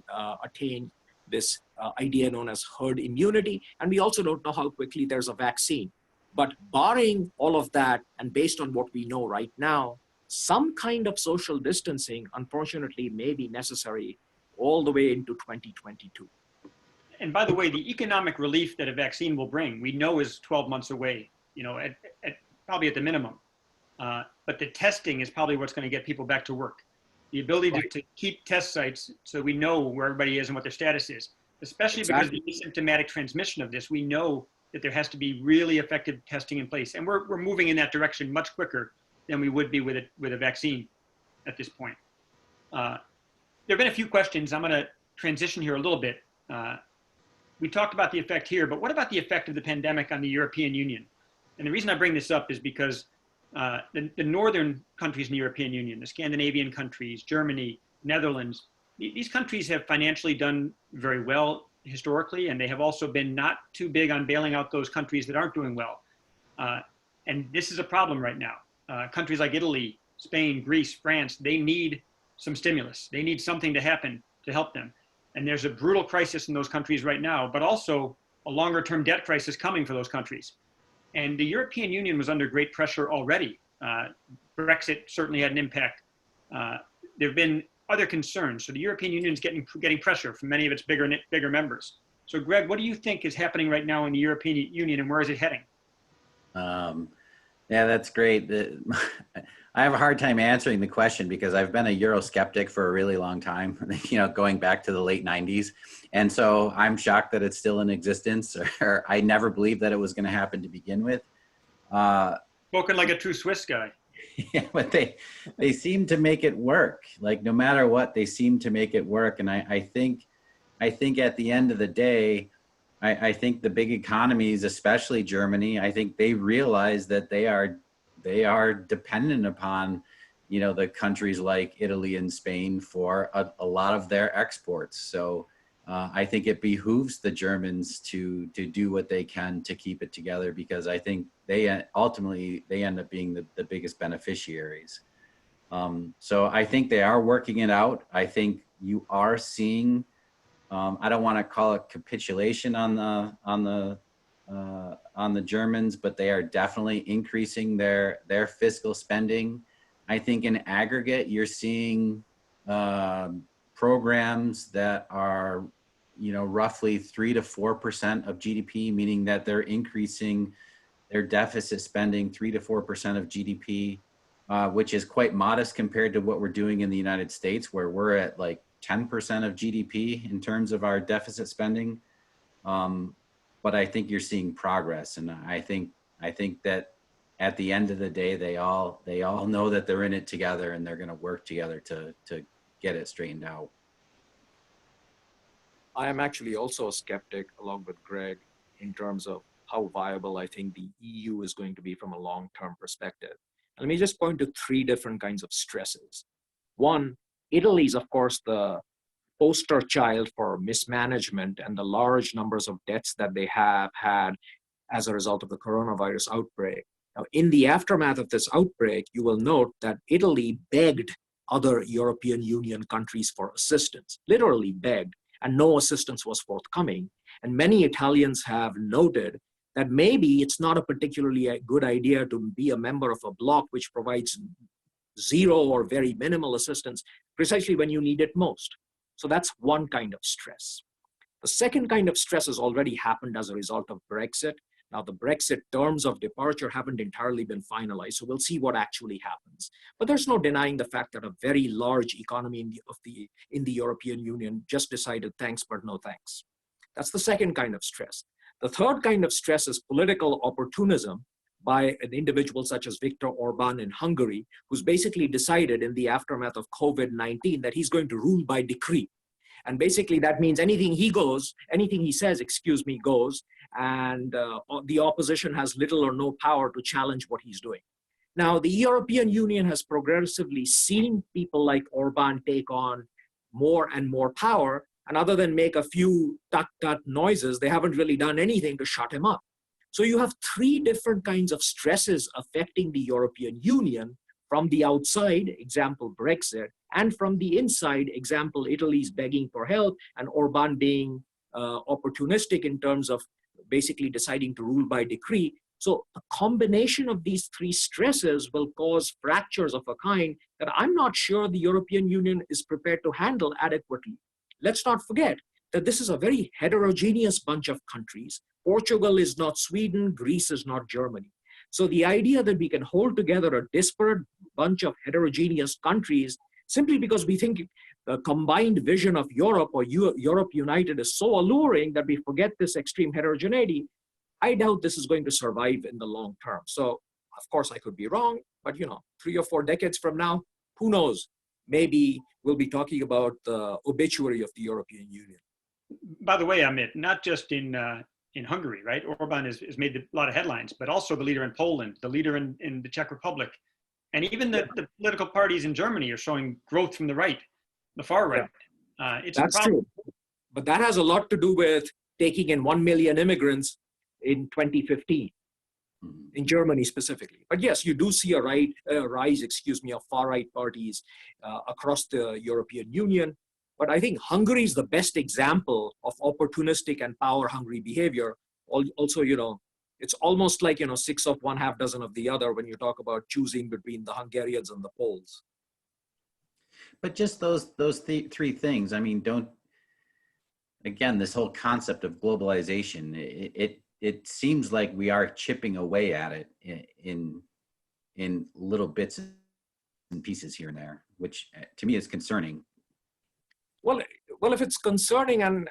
attain this idea known as herd immunity. And we also don't know how quickly there's a vaccine. But barring all of that, and based on what we know right now, some kind of social distancing, unfortunately, may be necessary all the way into 2022. And by the way, the economic relief that a vaccine will bring, we know is 12 months away, probably at the minimum. But the testing is probably what's going to get people back to work. The ability to keep test sites so we know where everybody is and what their status is, especially because of the asymptomatic transmission of this, we know that there has to be really effective testing in place. And we're moving in that direction much quicker than we would be with a vaccine at this point. There have been a few questions. I'm going to transition here a little bit. We talked about the effect here, but what about the effect of the pandemic on the European Union? And the reason I bring this up is because the northern countries in the European Union, the Scandinavian countries, Germany, Netherlands, these countries have financially done very well historically, and they have also been not too big on bailing out those countries that aren't doing well. And this is a problem right now. Countries like Italy, Spain, Greece, France, they need some stimulus. They need something to happen to help them. And there's a brutal crisis in those countries right now, but also a longer term debt crisis coming for those countries. And the European Union was under great pressure already. Brexit certainly had an impact. There have been other concerns. So the European Union is getting pressure from many of its bigger members. So Greg, what do you think is happening right now in the European Union, and where is it heading? Yeah, that's great. I have a hard time answering the question because I've been a Eurosceptic for a really long time, going back to the late 90s. And so I'm shocked that it's still in existence, or I never believed that it was going to happen to begin with. Spoken like a true Swiss guy. Yeah, but they seem to make it work. Like no matter what, they seem to make it work. And I think at the end of the day, I think the big economies, especially Germany, I think they realize that they are they are dependent upon, the countries like Italy and Spain for a lot of their exports. So I think it behooves the Germans to do what they can to keep it together, because I think they ultimately end up being the biggest beneficiaries. So I think they are working it out. I think you are seeing, I don't want to call it capitulation on the Germans, but they are definitely increasing their fiscal spending. I think in aggregate, you're seeing programs that are, roughly 3 to 4% of GDP, meaning that they're increasing their deficit spending 3 to 4% of GDP, which is quite modest compared to what we're doing in the United States, where we're at like 10% of GDP in terms of our deficit spending. But I think you're seeing progress, and I think that at the end of the day, they all know that they're in it together, and they're going to work together to get it straightened out. I am actually also a skeptic, along with Greg, in terms of how viable I think the EU is going to be from a long-term perspective. Let me just point to 3 different kinds of stresses. One, Italy is, of course, the poster child for mismanagement and the large numbers of deaths that they have had as a result of the coronavirus outbreak. Now, in the aftermath of this outbreak, you will note that Italy begged other European Union countries for assistance, literally begged, and no assistance was forthcoming. And many Italians have noted that maybe it's not a particularly a good idea to be a member of a bloc which provides zero or very minimal assistance precisely when you need it most. So that's one kind of stress. The second kind of stress has already happened as a result of Brexit. Now, the Brexit terms of departure haven't entirely been finalized, so we'll see what actually happens. But there's no denying the fact that a very large economy in the European Union just decided thanks, but no thanks. That's the second kind of stress. The third kind of stress is political opportunism by an individual such as Viktor Orban in Hungary, who's basically decided in the aftermath of COVID-19 that he's going to rule by decree. And basically that means anything he says, goes, and the opposition has little or no power to challenge what he's doing. Now, the European Union has progressively seen people like Orban take on more and more power, and other than make a few tut-tut noises, they haven't really done anything to shut him up. So you have 3 different kinds of stresses affecting the European Union: from the outside, example Brexit, and from the inside, example Italy's begging for help, and Orban being opportunistic in terms of basically deciding to rule by decree. So a combination of these 3 stresses will cause fractures of a kind that I'm not sure the European Union is prepared to handle adequately. Let's not forget that this is a very heterogeneous bunch of countries. Portugal is not Sweden, Greece is not Germany. So the idea that we can hold together a disparate bunch of heterogeneous countries simply because we think the combined vision of Europe or Europe United is so alluring that we forget this extreme heterogeneity, I doubt this is going to survive in the long term. So of course I could be wrong, but 3 or 4 decades from now, who knows? Maybe we'll be talking about the obituary of the European Union. By the way, Amit, not just in Hungary, right? Orban has made a lot of headlines, but also the leader in Poland, the leader in the Czech Republic, and even the political parties in Germany are showing growth from the right, the far right. It's That's true. But that has a lot to do with taking in 1 million immigrants in 2015, in Germany specifically. But yes, you do see a rise of far-right parties across the European Union. But I think Hungary is the best example of opportunistic and power-hungry behavior. Also, it's almost like, 6 of one, half dozen of the other when you talk about choosing between the Hungarians and the Poles. But just those 3 things, I mean, again, this whole concept of globalization, it seems like we are chipping away at it in little bits and pieces here and there, which to me is concerning. Well, if it's concerning, and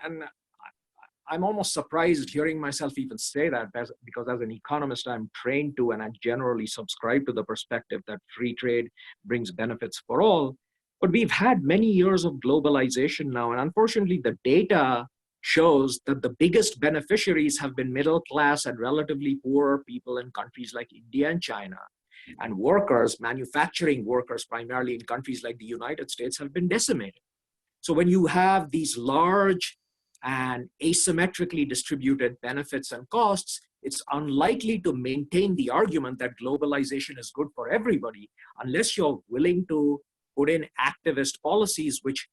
I'm almost surprised hearing myself even say that, because as an economist, I'm trained to, and I generally subscribe to the perspective that free trade brings benefits for all. But we've had many years of globalization now, and unfortunately, the data shows that the biggest beneficiaries have been middle class and relatively poor people in countries like India and China. And workers, manufacturing workers, primarily in countries like the United States, have been decimated. So when you have these large and asymmetrically distributed benefits and costs, it's unlikely to maintain the argument that globalization is good for everybody unless you're willing to put in activist policies which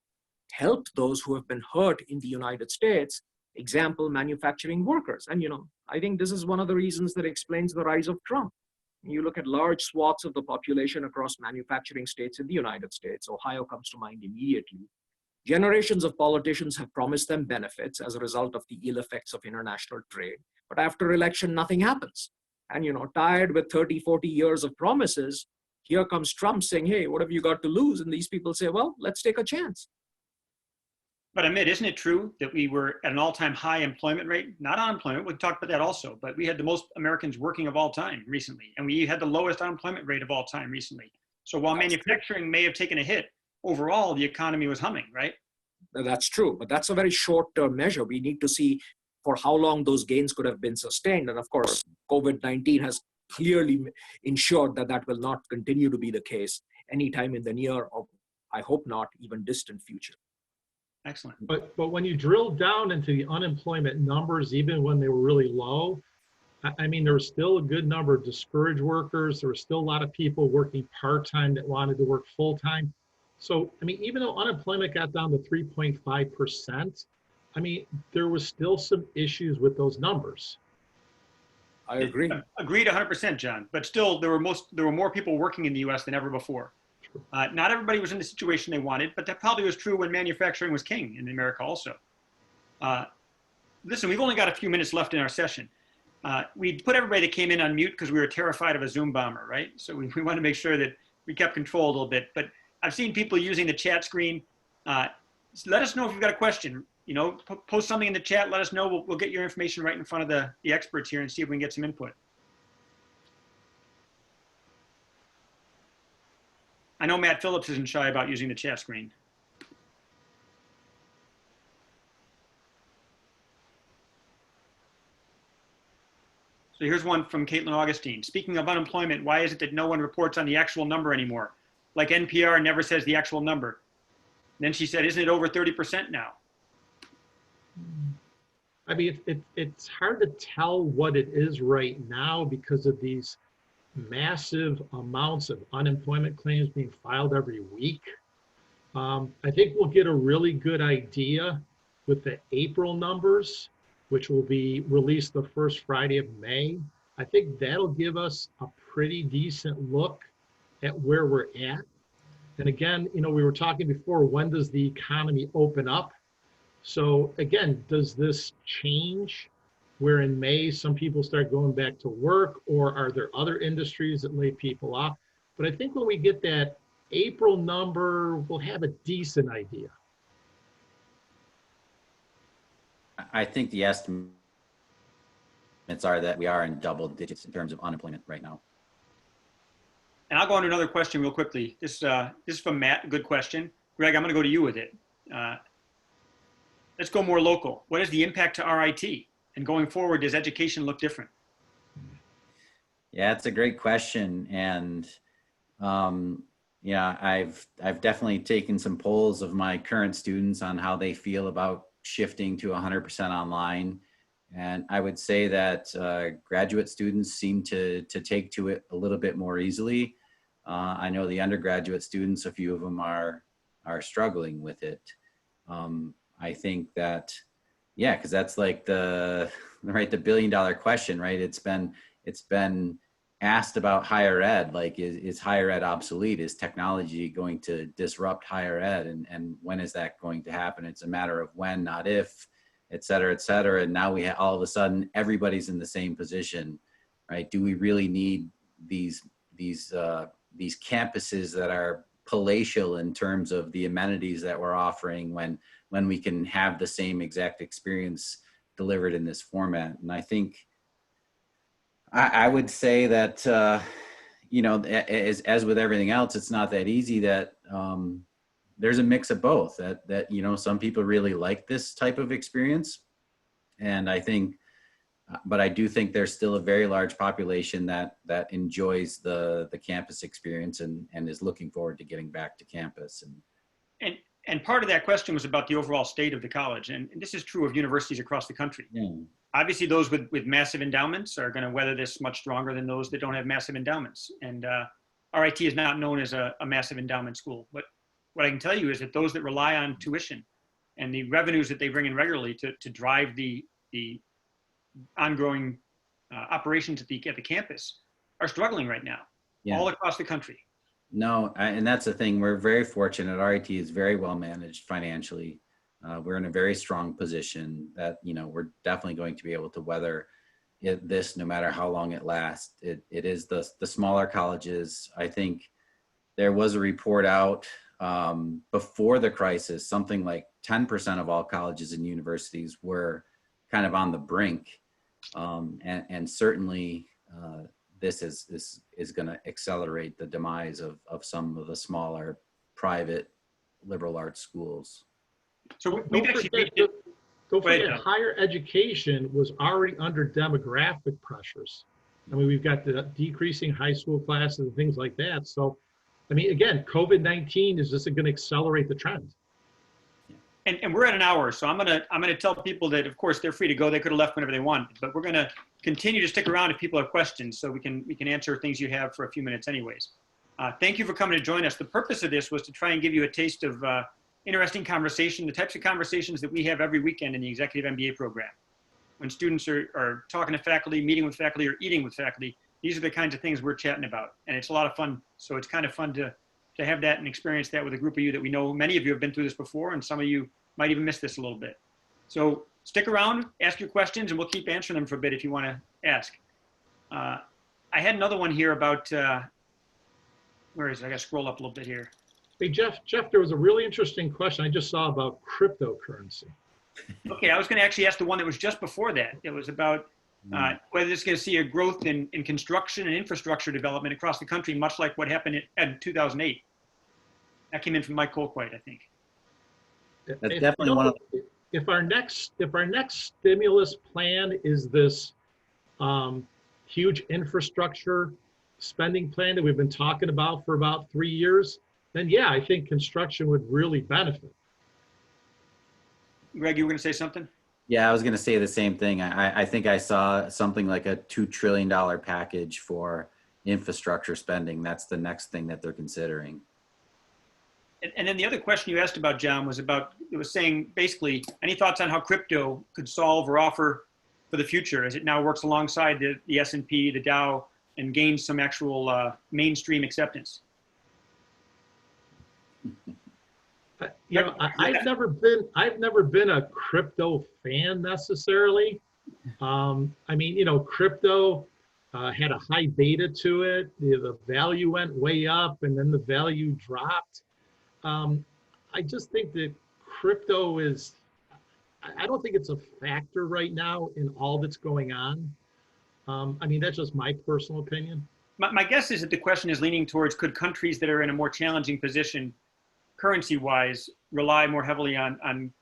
help those who have been hurt in the United States, example, manufacturing workers. And, I think this is one of the reasons that explains the rise of Trump. You look at large swaths of the population across manufacturing states in the United States. Ohio comes to mind immediately. Generations of politicians have promised them benefits as a result of the ill effects of international trade. But after election, nothing happens. And, tired with 30, 40 years of promises, here comes Trump saying, hey, what have you got to lose? And these people say, well, let's take a chance. But Amit, isn't it true that we were at an all-time high employment rate? Not unemployment, we talked about that also, but we had the most Americans working of all time recently, and we had the lowest unemployment rate of all time recently. So while manufacturing may have taken a hit, overall the economy was humming, right? That's true, but that's a very short-term measure. We need to see for how long those gains could have been sustained. And of course, COVID-19 has clearly ensured that that will not continue to be the case anytime in the near, or I hope not, even distant future. Excellent. But when you drill down into the unemployment numbers, even when they were really low, I mean, there was still a good number of discouraged workers. There were still a lot of people working part-time that wanted to work full-time. So, I mean, even though unemployment got down to 3.5%, I mean, there was still some issues with those numbers. I agree. Agreed 100%, John. But still, there were more people working in the U.S. than ever before. Not everybody was in the situation they wanted, but that probably was true when manufacturing was king in America also. Listen, we've only got a few minutes left in our session. We put everybody that came in on mute because we were terrified of a Zoom bomber, right? So we want to make sure that we kept control a little bit. But I've seen people using the chat screen. Let us know if you've got a question. Post something in the chat. Let us know. We'll get your information right in front of the experts here and see if we can get some input. I know Matt Phillips isn't shy about using the chat screen. So here's one from Caitlin Augustine. Speaking of unemployment, why is it that no one reports on the actual number anymore? Like NPR never says the actual number. And then she said, isn't it over 30% now? I mean, it's hard to tell what it is right now because of these massive amounts of unemployment claims being filed every week. I think we'll get a really good idea with the April numbers, which will be released the first Friday of May. I think that'll give us a pretty decent look at where we're at. And again, we were talking before, when does the economy open up? So again, does this change where in May some people start going back to work, or are there other industries that lay people off? But I think when we get that April number, we'll have a decent idea. I think the estimates are that we are in double digits in terms of unemployment right now. And I'll go on to another question real quickly. This is from Matt, good question. Greg, I'm gonna go to you with it. Let's go more local. What is the impact to RIT? And going forward, does education look different? Yeah, it's a great question. And yeah, I've definitely taken some polls of my current students on how they feel about shifting to 100% online. And I would say that graduate students seem to take to it a little bit more easily. I know the undergraduate students, a few of them are struggling with it. I think that, yeah, because that's like the billion-dollar question, right? It's been asked about higher ed, like is higher ed obsolete? Is technology going to disrupt higher ed? And when is that going to happen? It's a matter of when, not if, et cetera, et cetera. And now we all of a sudden, everybody's in the same position, right? Do we really need these campuses that are palatial in terms of the amenities that we're offering when we can have the same exact experience delivered in this format? And I think I would say that, as with everything else, it's not that easy. That there's a mix of both, that some people really like this type of experience. And I think But I do think there's still a very large population that enjoys the campus experience and is looking forward to getting back to campus. And part of that question was about the overall state of the college. And this is true of universities across the country. Yeah. Obviously, those with massive endowments are going to weather this much stronger than those that don't have massive endowments. And RIT is not known as a massive endowment school. But what I can tell you is that those that rely on tuition and the revenues that they bring in regularly to drive the ongoing operations at the campus are struggling right now, all across the country. No, and that's the thing. We're very fortunate. RIT is very well managed financially. We're in a very strong position that, we're definitely going to be able to weather this no matter how long it lasts. It is the smaller colleges. I think there was a report out before the crisis, something like 10% of all colleges and universities were kind of on the brink. And certainly this is going to accelerate the demise of some of the smaller private liberal arts schools. So we've actually don't forget, higher education was already under demographic pressures. I mean, we've got the decreasing high school classes and things like that. So, I mean, again, COVID-19 is just going to accelerate the trend. And we're at an hour, so I'm gonna tell people that, of course, they're free to go. They could have left whenever they want, but we're gonna continue to stick around if people have questions, so we can answer things you have for a few minutes, anyways. Thank you for coming to join us. The purpose of this was to try and give you a taste of interesting conversation, the types of conversations that we have every weekend in the Executive MBA program. When students are talking to faculty, meeting with faculty, or eating with faculty, these are the kinds of things we're chatting about, and it's a lot of fun. So it's kind of fun to have that and experience that with a group of you that we know. Many of you have been through this before, and some of you might even miss this a little bit. So stick around, ask your questions, and we'll keep answering them for a bit if you want to ask. I had another one here about, where is it? I got to scroll up a little bit here. Hey, Jeff, there was a really interesting question I just saw about cryptocurrency. Okay, I was going to actually ask the one that was just before that. It was about whether it's going to see a growth in construction and infrastructure development across the country, much like what happened in 2008. That came in from Mike Colquitt, I think. That's definitely one of if our next stimulus plan is this huge infrastructure spending plan that we've been talking about for about 3 years, then yeah, I think construction would really benefit. Greg, you were going to say something? Yeah, I was going to say the same thing. I think I saw something like a $2 trillion package for infrastructure spending. That's the next thing that they're considering. And then the other question you asked about, John, was about, it was saying basically, any thoughts on how crypto could solve or offer for the future as it now works alongside the S&P, the Dow, and gains some actual mainstream acceptance? I've never been a crypto fan necessarily. I mean, crypto had a high beta to it. The value went way up and then the value dropped. I just think that crypto I don't think it's a factor right now in all that's going on. I mean, that's just my personal opinion. My guess is that the question is leaning towards, could countries that are in a more challenging position currency-wise rely more heavily on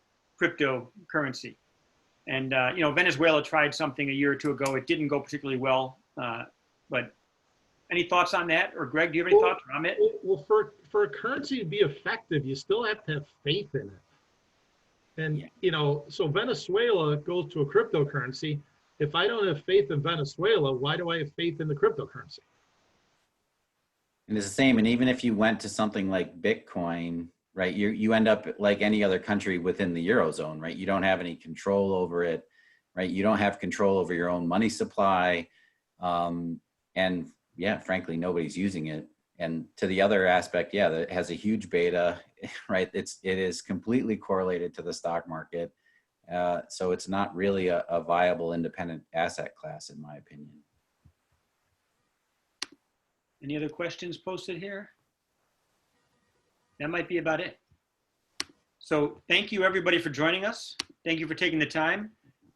cryptocurrency? And, Venezuela tried something a year or two ago. It didn't go particularly well. But any thoughts on that? Or Greg, do you have any thoughts on it? Well, for a currency to be effective, you still have to have faith in it. And, so Venezuela goes to a cryptocurrency. If I don't have faith in Venezuela, why do I have faith in the cryptocurrency? And it's the same. And even if you went to something like Bitcoin, right, you end up like any other country within the Eurozone, right? You don't have any control over it, right? You don't have control over your own money supply. And yeah, frankly, nobody's using it. And to the other aspect, yeah, that has a huge beta, right? It is completely correlated to the stock market. So it's not really a viable independent asset class, in my opinion. Any other questions posted here? That might be about it. So thank you everybody for joining us. Thank you for taking the time.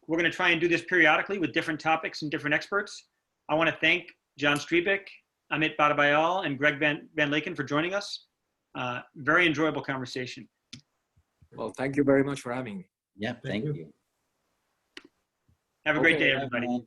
We're going to try and do this periodically with different topics and different experts. I want to thank John Streebik, Amit Badabayal, and Greg Van Laken for joining us. Very enjoyable conversation. Well, thank you very much for having me. Yeah, thank you. Have a great Okay, day, bye, everybody. everyone.